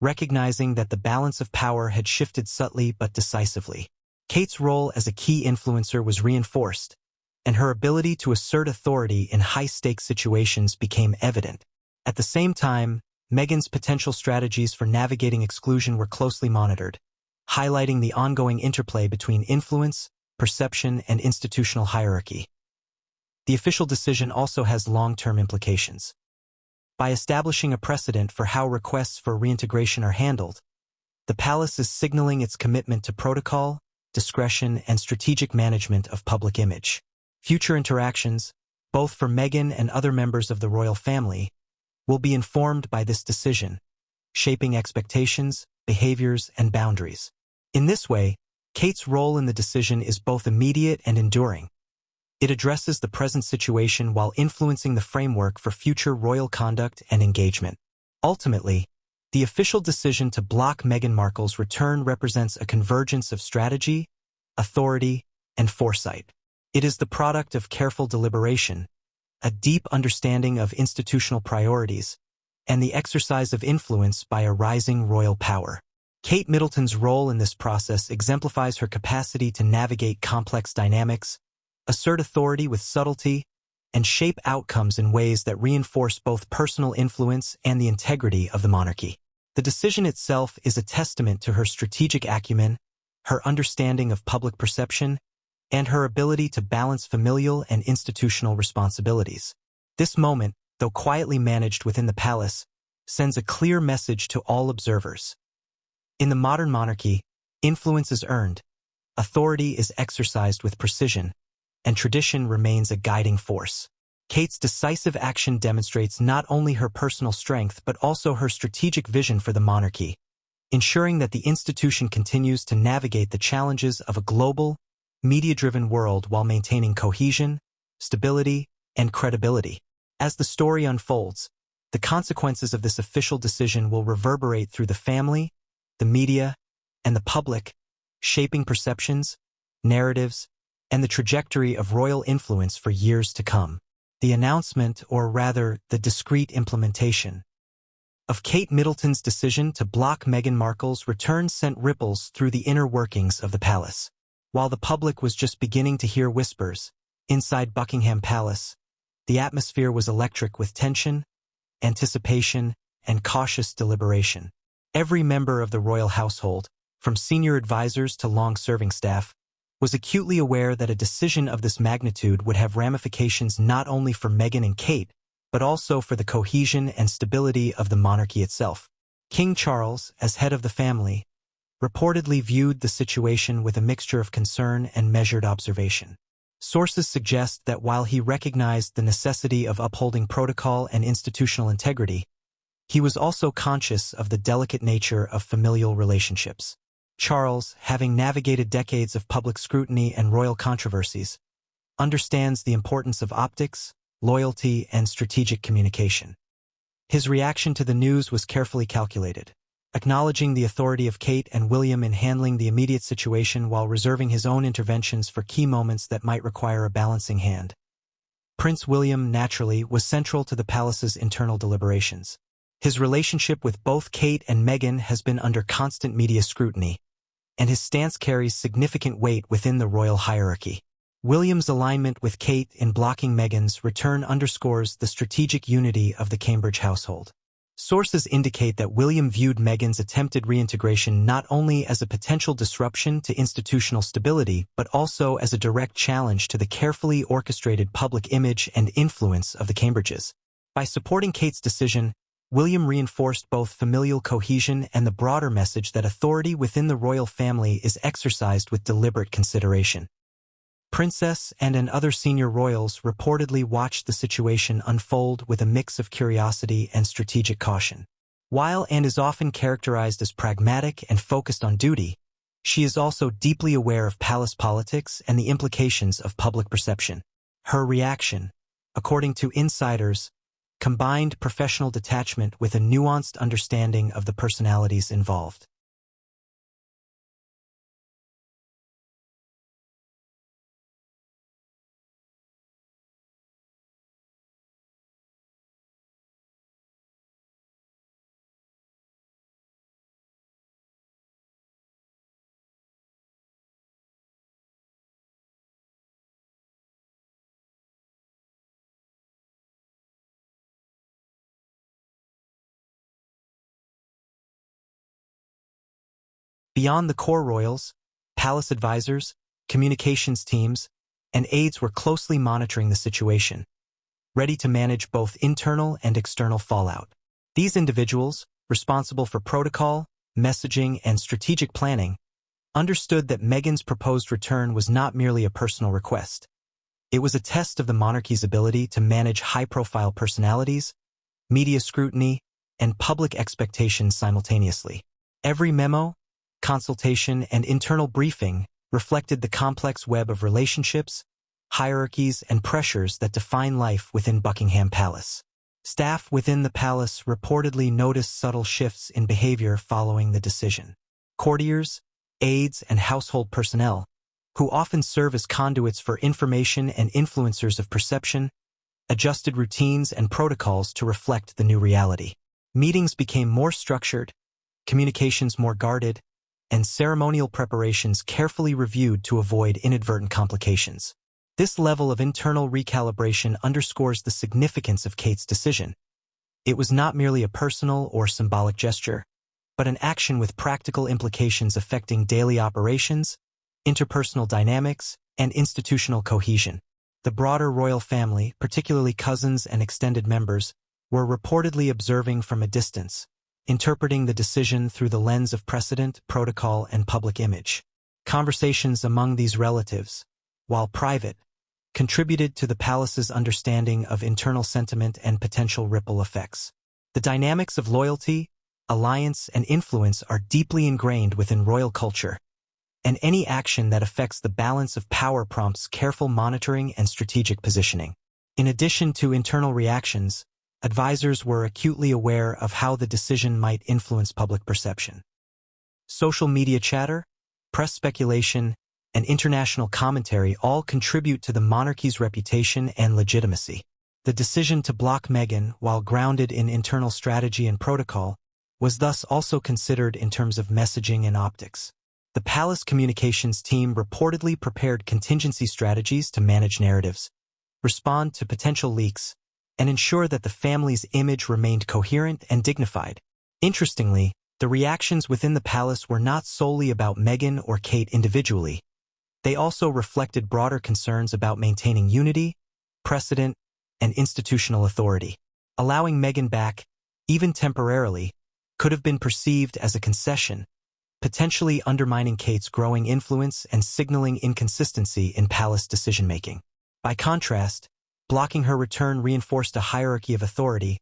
recognizing that the balance of power had shifted subtly but decisively. Kate's role as a key influencer was reinforced, and her ability to assert authority in high-stakes situations became evident. At the same time, Meghan's potential strategies for navigating exclusion were closely monitored, highlighting the ongoing interplay between influence, perception, and institutional hierarchy. The official decision also has long-term implications. By establishing a precedent for how requests for reintegration are handled, the palace is signaling its commitment to protocol, discretion, and strategic management of public image. Future interactions, both for Meghan and other members of the royal family, will be informed by this decision, shaping expectations, behaviors, and boundaries. In this way, Kate's role in the decision is both immediate and enduring. It addresses the present situation while influencing the framework for future royal conduct and engagement. Ultimately, the official decision to block Meghan Markle's return represents a convergence of strategy, authority, and foresight. It is the product of careful deliberation, a deep understanding of institutional priorities, and the exercise of influence by a rising royal power. Kate Middleton's role in this process exemplifies her capacity to navigate complex dynamics, assert authority with subtlety, and shape outcomes in ways that reinforce both personal influence and the integrity of the monarchy. The decision itself is a testament to her strategic acumen, her understanding of public perception, and her ability to balance familial and institutional responsibilities. This moment, though quietly managed within the palace, sends a clear message to all observers. In the modern monarchy, influence is earned, authority is exercised with precision, and tradition remains a guiding force. Kate's decisive action demonstrates not only her personal strength but also her strategic vision for the monarchy, ensuring that the institution continues to navigate the challenges of a global, media-driven world while maintaining cohesion, stability, and credibility. As the story unfolds, the consequences of this official decision will reverberate through the family, the media, and the public, shaping perceptions, narratives, and the trajectory of royal influence for years to come. The announcement, or rather, the discreet implementation, of Kate Middleton's decision to block Meghan Markle's return sent ripples through the inner workings of the palace. While the public was just beginning to hear whispers, inside Buckingham Palace, the atmosphere was electric with tension, anticipation, and cautious deliberation. Every member of the royal household, from senior advisors to long-serving staff, was acutely aware that a decision of this magnitude would have ramifications not only for Meghan and Kate, but also for the cohesion and stability of the monarchy itself. King Charles, as head of the family, reportedly viewed the situation with a mixture of concern and measured observation. Sources suggest that while he recognized the necessity of upholding protocol and institutional integrity, He was also conscious of the delicate nature of familial relationships. Charles, having navigated decades of public scrutiny and royal controversies, understands the importance of optics, loyalty, and strategic communication. His reaction to the news was carefully calculated, acknowledging the authority of Kate and William in handling the immediate situation while reserving his own interventions for key moments that might require a balancing hand. Prince William, naturally, was central to the palace's internal deliberations. His relationship with both Kate and Meghan has been under constant media scrutiny, and his stance carries significant weight within the royal hierarchy. William's alignment with Kate in blocking Meghan's return underscores the strategic unity of the Cambridge household. Sources indicate that William viewed Meghan's attempted reintegration not only as a potential disruption to institutional stability but also as a direct challenge to the carefully orchestrated public image and influence of the Cambridges. By supporting Kate's decision, William reinforced both familial cohesion and the broader message that authority within the royal family is exercised with deliberate consideration. Princess and other senior royals reportedly watched the situation unfold with a mix of curiosity and strategic caution. While Anne is often characterized as pragmatic and focused on duty, she is also deeply aware of palace politics and the implications of public perception. Her reaction, according to insiders, combined professional detachment with a nuanced understanding of the personalities involved. Beyond the core royals, palace advisors, communications teams, and aides were closely monitoring the situation, ready to manage both internal and external fallout. These individuals, responsible for protocol, messaging, and strategic planning, understood that Meghan's proposed return was not merely a personal request. It was a test of the monarchy's ability to manage high-profile personalities, media scrutiny, and public expectations simultaneously. Every memo, consultation, and internal briefing reflected the complex web of relationships, hierarchies, and pressures that define life within Buckingham Palace. Staff within the palace reportedly noticed subtle shifts in behavior following the decision. Courtiers, aides, and household personnel, who often serve as conduits for information and influencers of perception, adjusted routines and protocols to reflect the new reality. Meetings became more structured, communications more guarded, and ceremonial preparations carefully reviewed to avoid inadvertent complications. This level of internal recalibration underscores the significance of Kate's decision. It was not merely a personal or symbolic gesture, but an action with practical implications affecting daily operations, interpersonal dynamics, and institutional cohesion. The broader royal family, particularly cousins and extended members, were reportedly observing from a distance, interpreting the decision through the lens of precedent, protocol, and public image. Conversations among these relatives, while private, contributed to the palace's understanding of internal sentiment and potential ripple effects. The dynamics of loyalty, alliance, and influence are deeply ingrained within royal culture, and any action that affects the balance of power prompts careful monitoring and strategic positioning. In addition to internal reactions, advisors were acutely aware of how the decision might influence public perception. Social media chatter, press speculation, and international commentary all contribute to the monarchy's reputation and legitimacy. The decision to block Meghan, while grounded in internal strategy and protocol, was thus also considered in terms of messaging and optics. The palace communications team reportedly prepared contingency strategies to manage narratives, respond to potential leaks, and ensure that the family's image remained coherent and dignified. Interestingly, the reactions within the palace were not solely about Meghan or Kate individually. They also reflected broader concerns about maintaining unity, precedent, and institutional authority. Allowing Meghan back, even temporarily, could have been perceived as a concession, potentially undermining Kate's growing influence and signaling inconsistency in palace decision-making. By contrast, blocking her return reinforced a hierarchy of authority,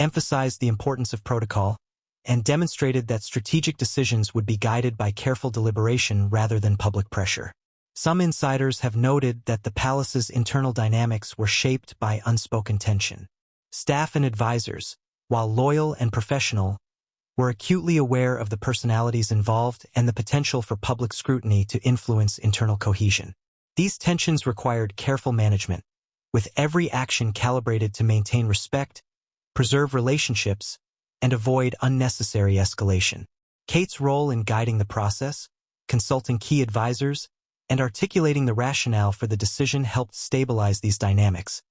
emphasized the importance of protocol, and demonstrated that strategic decisions would be guided by careful deliberation rather than public pressure. Some insiders have noted that the palace's internal dynamics were shaped by unspoken tension. Staff and advisors, while loyal and professional, were acutely aware of the personalities involved and the potential for public scrutiny to influence internal cohesion. These tensions required careful management, with every action calibrated to maintain respect, preserve relationships, and avoid unnecessary escalation. Kate's role in guiding the process, consulting key advisors, and articulating the rationale for the decision helped stabilize these dynamics,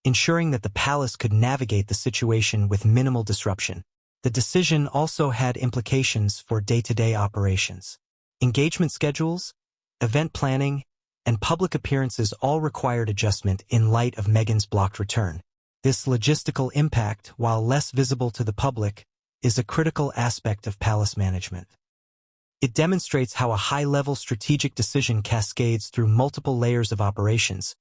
ensuring that the palace could navigate the situation with minimal disruption. The decision also had implications for day-to-day operations. Engagement schedules, event planning, and public appearances all required adjustment in light of Meghan's blocked return. This logistical impact, while less visible to the public, is a critical aspect of palace management. It demonstrates how a high-level strategic decision cascades through multiple layers of operations,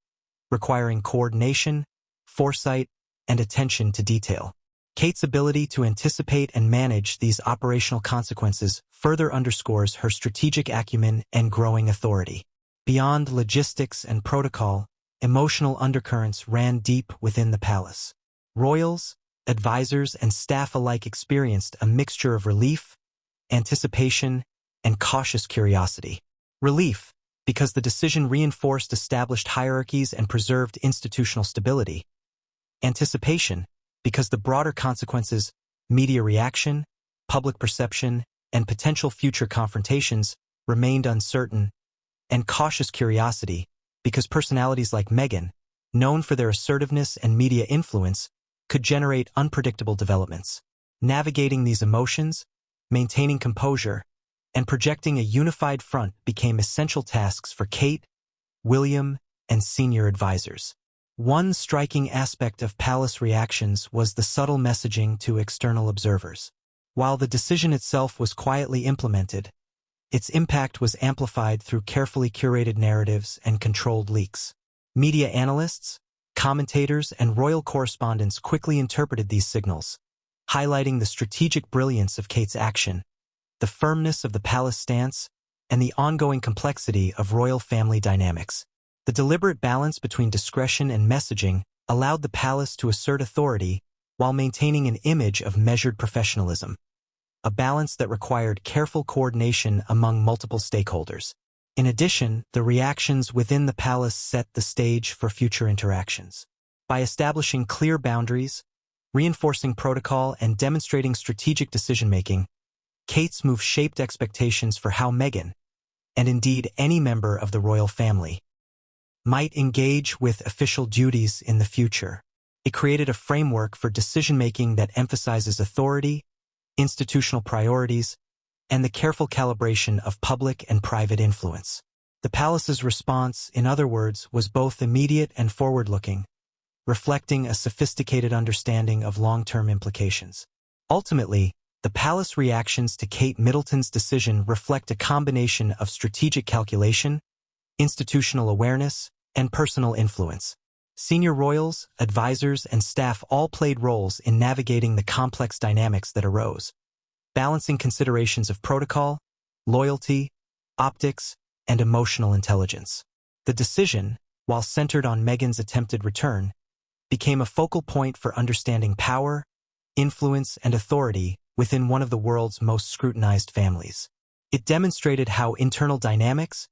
requiring coordination, foresight, and attention to detail. Kate's ability to anticipate and manage these operational consequences further underscores her strategic acumen and growing authority. Beyond logistics and protocol, emotional undercurrents ran deep within the palace. Royals, advisors, and staff alike experienced a mixture of relief, anticipation, and cautious curiosity. Relief, because the decision reinforced established hierarchies and preserved institutional stability. Anticipation, because the broader consequences, media reaction, public perception, and potential future confrontations remained uncertain. And cautious curiosity, because personalities like Meghan, known for their assertiveness and media influence, could generate unpredictable developments. Navigating these emotions, maintaining composure, and projecting a unified front became essential tasks for Kate, William, and senior advisors. One striking aspect of palace reactions was the subtle messaging to external observers. While the decision itself was quietly implemented, its impact was amplified through carefully curated narratives and controlled leaks. Media analysts, commentators, and royal correspondents quickly interpreted these signals, highlighting the strategic brilliance of Kate's action, the firmness of the palace stance, and the ongoing complexity of royal family dynamics. The deliberate balance between discretion and messaging allowed the palace to assert authority while maintaining an image of measured professionalism, a balance that required careful coordination among multiple stakeholders. In addition, the reactions within the palace set the stage for future interactions. By establishing clear boundaries, reinforcing protocol, and demonstrating strategic decision-making, Kate's move shaped expectations for how Meghan, and indeed any member of the royal family, might engage with official duties in the future. It created a framework for decision-making that emphasizes authority, institutional priorities, and the careful calibration of public and private influence. The palace's response, in other words, was both immediate and forward-looking, reflecting a sophisticated understanding of long-term implications. Ultimately, the palace reactions to Kate Middleton's decision reflect a combination of strategic calculation, institutional awareness, and personal influence. Senior royals, advisors, and staff all played roles in navigating the complex dynamics that arose, balancing considerations of protocol, loyalty, optics, and emotional intelligence. The decision, while centered on Meghan's attempted return, became a focal point for understanding power, influence, and authority within one of the world's most scrutinized families. It demonstrated how internal dynamics,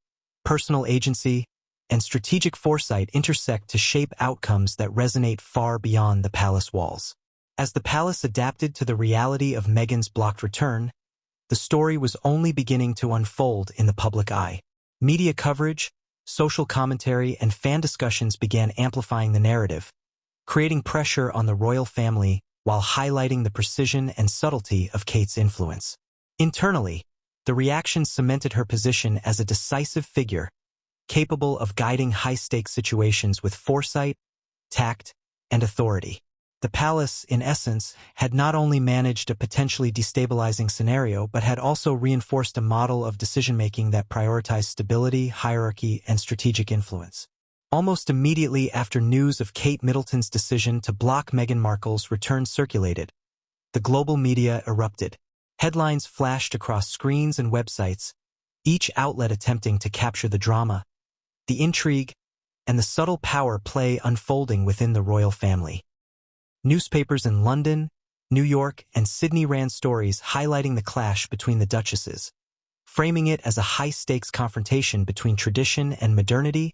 personal agency, and strategic foresight intersect to shape outcomes that resonate far beyond the palace walls. As the palace adapted to the reality of Meghan's blocked return, the story was only beginning to unfold in the public eye. Media coverage, social commentary, and fan discussions began amplifying the narrative, creating pressure on the royal family while highlighting the precision and subtlety of Kate's influence. Internally, the reaction cemented her position as a decisive figure, capable of guiding high-stakes situations with foresight, tact, and authority. The palace, in essence, had not only managed a potentially destabilizing scenario, but had also reinforced a model of decision-making that prioritized stability, hierarchy, and strategic influence. Almost immediately after news of Kate Middleton's decision to block Meghan Markle's return circulated, the global media erupted. Headlines flashed across screens and websites, each outlet attempting to capture the drama, the intrigue, and the subtle power play unfolding within the royal family. Newspapers in London, New York, and Sydney ran stories highlighting the clash between the duchesses, framing it as a high-stakes confrontation between tradition and modernity,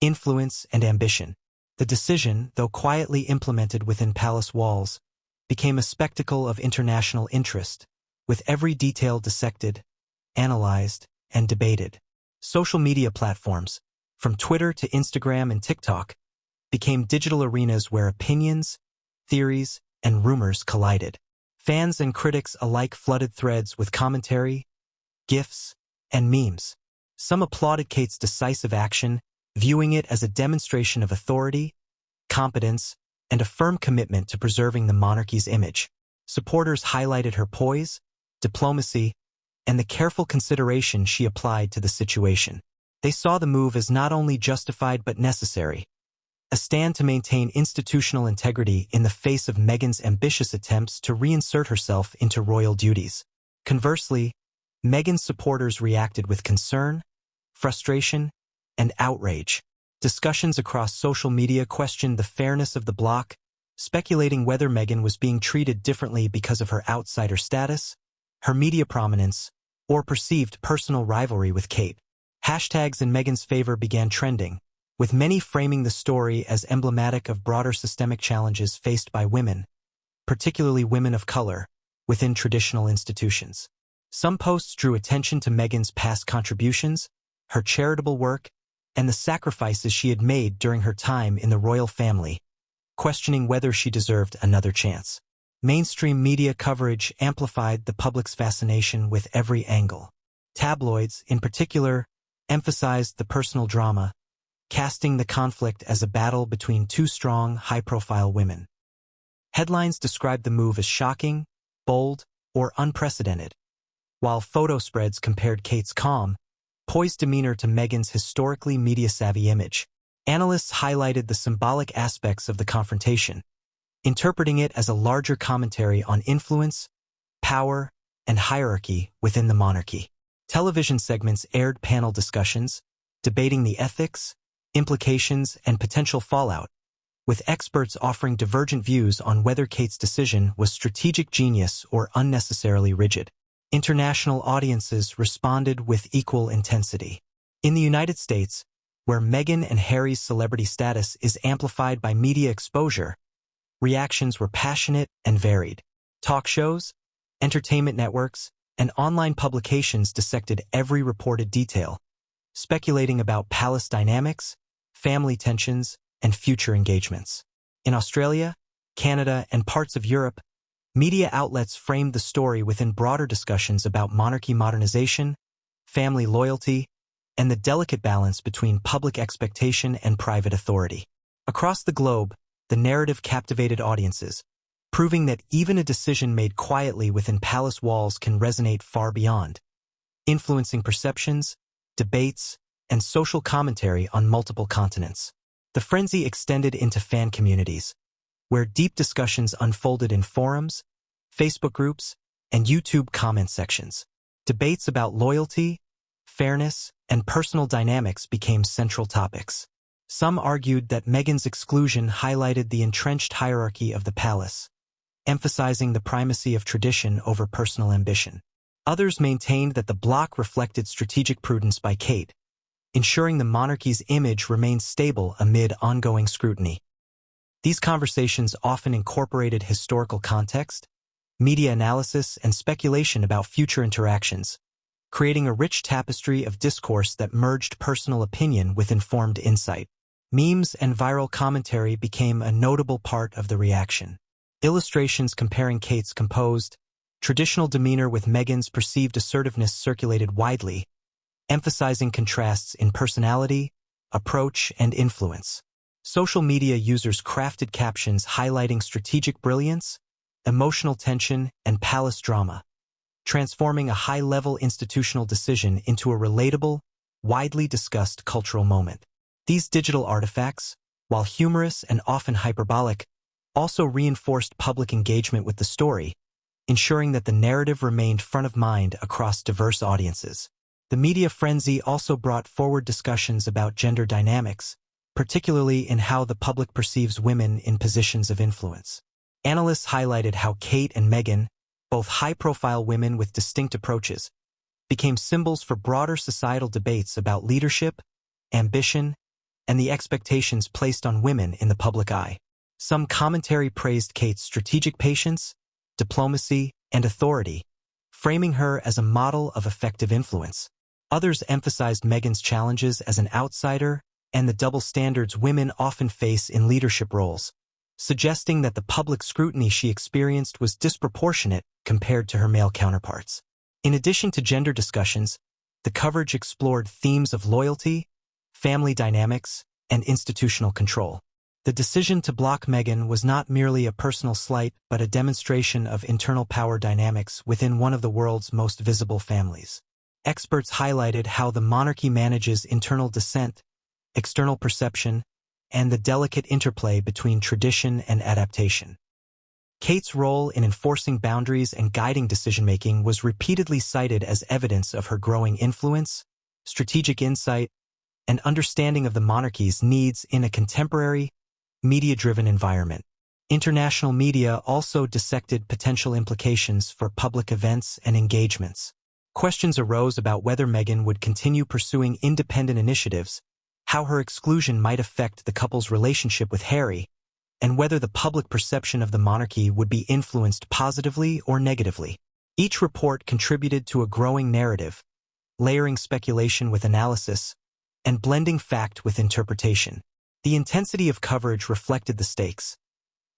influence and ambition. The decision, though quietly implemented within palace walls, became a spectacle of international interest, with every detail dissected, analyzed, and debated. Social media platforms, from Twitter to Instagram and TikTok, became digital arenas where opinions, theories, and rumors collided. Fans and critics alike flooded threads with commentary, GIFs, and memes. Some applauded Kate's decisive action, viewing it as a demonstration of authority, competence, and a firm commitment to preserving the monarchy's image. Supporters highlighted her poise, diplomacy, and the careful consideration she applied to the situation. They saw the move as not only justified but necessary, a stand to maintain institutional integrity in the face of Meghan's ambitious attempts to reinsert herself into royal duties. Conversely, Meghan's supporters reacted with concern, frustration, and outrage. Discussions across social media questioned the fairness of the bloc, speculating whether Meghan was being treated differently because of her outsider status, her media prominence, or perceived personal rivalry with Kate. Hashtags in Meghan's favor began trending, with many framing the story as emblematic of broader systemic challenges faced by women, particularly women of color, within traditional institutions. Some posts drew attention to Meghan's past contributions, her charitable work, and the sacrifices she had made during her time in the royal family, questioning whether she deserved another chance. Mainstream media coverage amplified the public's fascination with every angle. Tabloids, in particular, emphasized the personal drama, casting the conflict as a battle between two strong, high-profile women. Headlines described the move as shocking, bold, or unprecedented, while photo spreads compared Kate's calm, poised demeanor to Meghan's historically media-savvy image. Analysts highlighted the symbolic aspects of the confrontation, interpreting it as a larger commentary on influence, power, and hierarchy within the monarchy. Television segments aired panel discussions, debating the ethics, implications, and potential fallout, with experts offering divergent views on whether Kate's decision was strategic genius or unnecessarily rigid. International audiences responded with equal intensity. In the United States, where Meghan and Harry's celebrity status is amplified by media exposure, reactions were passionate and varied. Talk shows, entertainment networks, and online publications dissected every reported detail, speculating about palace dynamics, family tensions, and future engagements. In Australia, Canada, and parts of Europe, media outlets framed the story within broader discussions about monarchy modernization, family loyalty, and the delicate balance between public expectation and private authority. Across the globe, the narrative captivated audiences, proving that even a decision made quietly within palace walls can resonate far beyond, influencing perceptions, debates, and social commentary on multiple continents. The frenzy extended into fan communities, where deep discussions unfolded in forums, Facebook groups, and YouTube comment sections. Debates about loyalty, fairness, and personal dynamics became central topics. Some argued that Meghan's exclusion highlighted the entrenched hierarchy of the palace, emphasizing the primacy of tradition over personal ambition. Others maintained that the bloc reflected strategic prudence by Kate, ensuring the monarchy's image remained stable amid ongoing scrutiny. These conversations often incorporated historical context, media analysis, and speculation about future interactions, creating a rich tapestry of discourse that merged personal opinion with informed insight. Memes and viral commentary became a notable part of the reaction. Illustrations comparing Kate's composed, traditional demeanor with Meghan's perceived assertiveness circulated widely, emphasizing contrasts in personality, approach, and influence. Social media users crafted captions highlighting strategic brilliance, emotional tension, and palace drama, transforming a high-level institutional decision into a relatable, widely discussed cultural moment. These digital artifacts, while humorous and often hyperbolic, also reinforced public engagement with the story, ensuring that the narrative remained front of mind across diverse audiences. The media frenzy also brought forward discussions about gender dynamics, particularly in how the public perceives women in positions of influence. Analysts highlighted how Kate and Meghan, both high-profile women with distinct approaches, became symbols for broader societal debates about leadership, ambition, and the expectations placed on women in the public eye. Some commentary praised Kate's strategic patience, diplomacy, and authority, framing her as a model of effective influence. Others emphasized Meghan's challenges as an outsider and the double standards women often face in leadership roles, suggesting that the public scrutiny she experienced was disproportionate compared to her male counterparts. In addition to gender discussions, the coverage explored themes of loyalty, family dynamics, and institutional control. The decision to block Meghan was not merely a personal slight but a demonstration of internal power dynamics within one of the world's most visible families. Experts highlighted how the monarchy manages internal dissent, external perception, and the delicate interplay between tradition and adaptation. Kate's role in enforcing boundaries and guiding decision-making was repeatedly cited as evidence of her growing influence, strategic insight, and understanding of the monarchy's needs in a contemporary, media-driven environment. International media also dissected potential implications for public events and engagements. Questions arose about whether Meghan would continue pursuing independent initiatives, how her exclusion might affect the couple's relationship with Harry, and whether the public perception of the monarchy would be influenced positively or negatively. Each report contributed to a growing narrative, layering speculation with analysis, and blending fact with interpretation. The intensity of coverage reflected the stakes.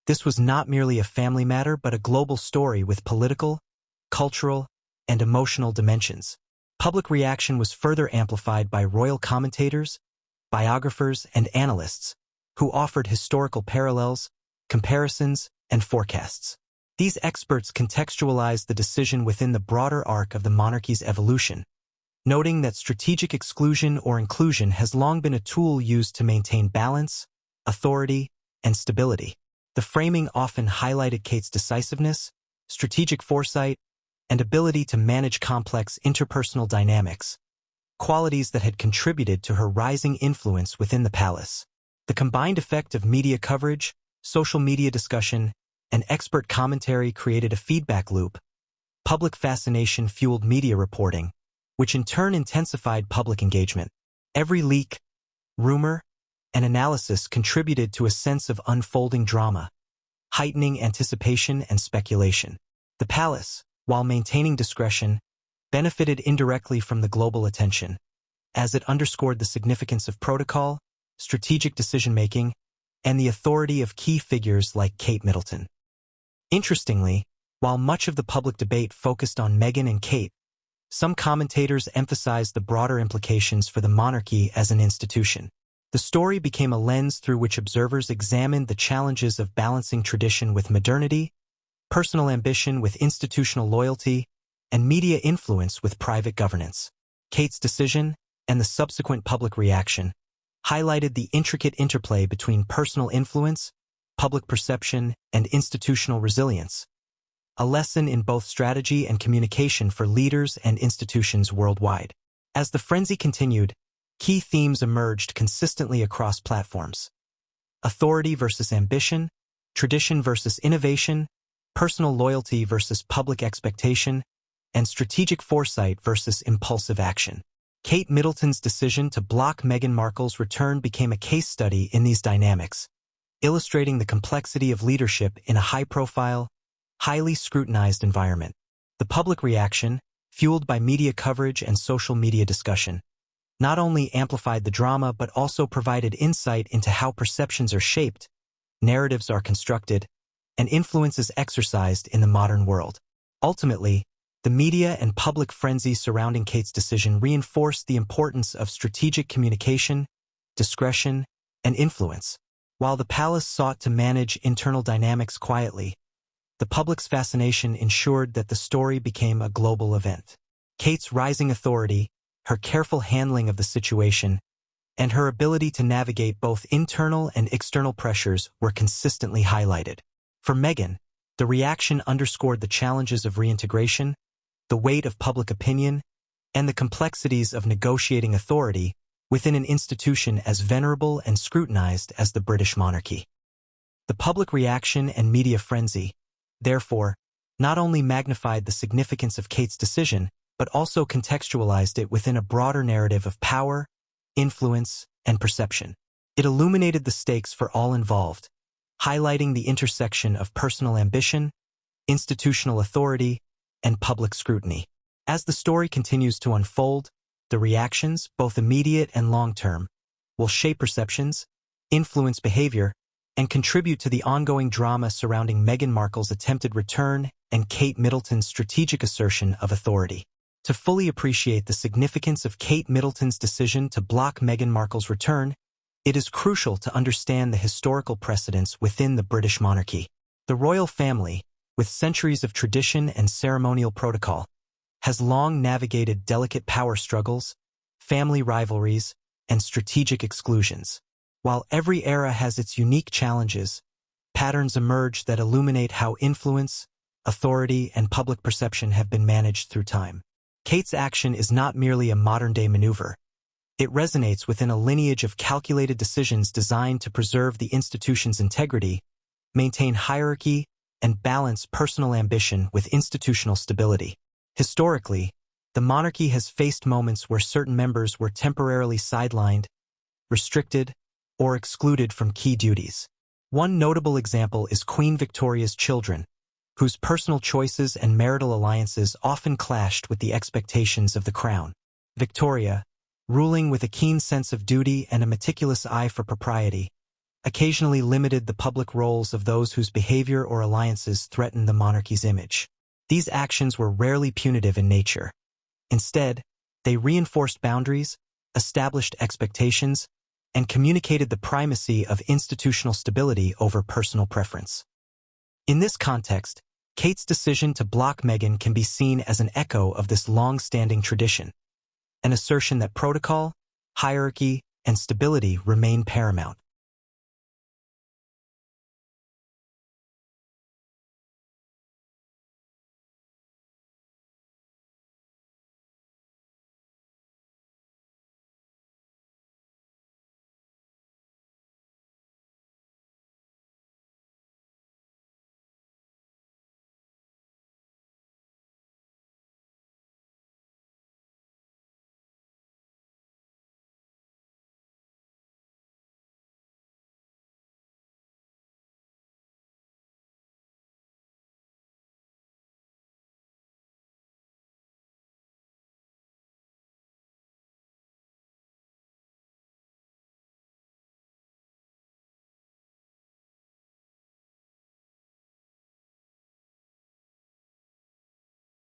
This was not merely a family matter but a global story with political, cultural, and emotional dimensions. Public reaction was further amplified by royal commentators, biographers, and analysts, who offered historical parallels, comparisons, and forecasts. These experts contextualized the decision within the broader arc of the monarchy's evolution, noting that strategic exclusion or inclusion has long been a tool used to maintain balance, authority, and stability. The framing often highlighted Kate's decisiveness, strategic foresight, and ability to manage complex interpersonal dynamics, qualities that had contributed to her rising influence within the palace. The combined effect of media coverage, social media discussion, and expert commentary created a feedback loop. Public fascination fueled media reporting, which in turn intensified public engagement. Every leak, rumor, and analysis contributed to a sense of unfolding drama, heightening anticipation and speculation. The palace, while maintaining discretion, benefited indirectly from the global attention, as it underscored the significance of protocol, strategic decision-making, and the authority of key figures like Kate Middleton. Interestingly, while much of the public debate focused on Meghan and Kate, some commentators emphasized the broader implications for the monarchy as an institution. The story became a lens through which observers examined the challenges of balancing tradition with modernity, personal ambition with institutional loyalty, and media influence with private governance. Kate's decision, and the subsequent public reaction, highlighted the intricate interplay between personal influence, public perception, and institutional resilience, a lesson in both strategy and communication for leaders and institutions worldwide. As the frenzy continued, key themes emerged consistently across platforms: authority versus ambition, tradition versus innovation, personal loyalty versus public expectation, and strategic foresight versus impulsive action. Kate Middleton's decision to block Meghan Markle's return became a case study in these dynamics, illustrating the complexity of leadership in a high-profile, highly scrutinized environment. The public reaction, fueled by media coverage and social media discussion, not only amplified the drama but also provided insight into how perceptions are shaped, narratives are constructed, and influence is exercised in the modern world. Ultimately, the media and public frenzy surrounding Kate's decision reinforced the importance of strategic communication, discretion, and influence. While the palace sought to manage internal dynamics quietly, the public's fascination ensured that the story became a global event. Kate's rising authority, her careful handling of the situation, and her ability to navigate both internal and external pressures were consistently highlighted. For Meghan, The reaction underscored the challenges of reintegration, the weight of public opinion, and the complexities of negotiating authority within an institution as venerable and scrutinized as the British monarchy. The public reaction and media frenzy, therefore, not only magnified the significance of Kate's decision, but also contextualized it within a broader narrative of power, influence, and perception. It illuminated the stakes for all involved, highlighting the intersection of personal ambition, institutional authority, and public scrutiny. As the story continues to unfold, the reactions, both immediate and long-term, will shape perceptions, influence behavior, and contribute to the ongoing drama surrounding Meghan Markle's attempted return and Kate Middleton's strategic assertion of authority. To fully appreciate the significance of Kate Middleton's decision to block Meghan Markle's return, it is crucial to understand the historical precedents within the British monarchy. The royal family, with centuries of tradition and ceremonial protocol, has long navigated delicate power struggles, family rivalries, and strategic exclusions. While every era has its unique challenges, patterns emerge that illuminate how influence, authority, and public perception have been managed through time. Kate's action is not merely a modern-day maneuver. It resonates within a lineage of calculated decisions designed to preserve the institution's integrity, maintain hierarchy, and balance personal ambition with institutional stability. Historically, the monarchy has faced moments where certain members were temporarily sidelined, restricted, or excluded from key duties. One notable example is Queen Victoria's children, whose personal choices and marital alliances often clashed with the expectations of the crown. Victoria, ruling with a keen sense of duty and a meticulous eye for propriety, occasionally limited the public roles of those whose behavior or alliances threatened the monarchy's image. These actions were rarely punitive in nature. Instead, they reinforced boundaries, established expectations, and communicated the primacy of institutional stability over personal preference. In this context, Kate's decision to block Meghan can be seen as an echo of this long-standing tradition, an assertion that protocol, hierarchy, and stability remain paramount.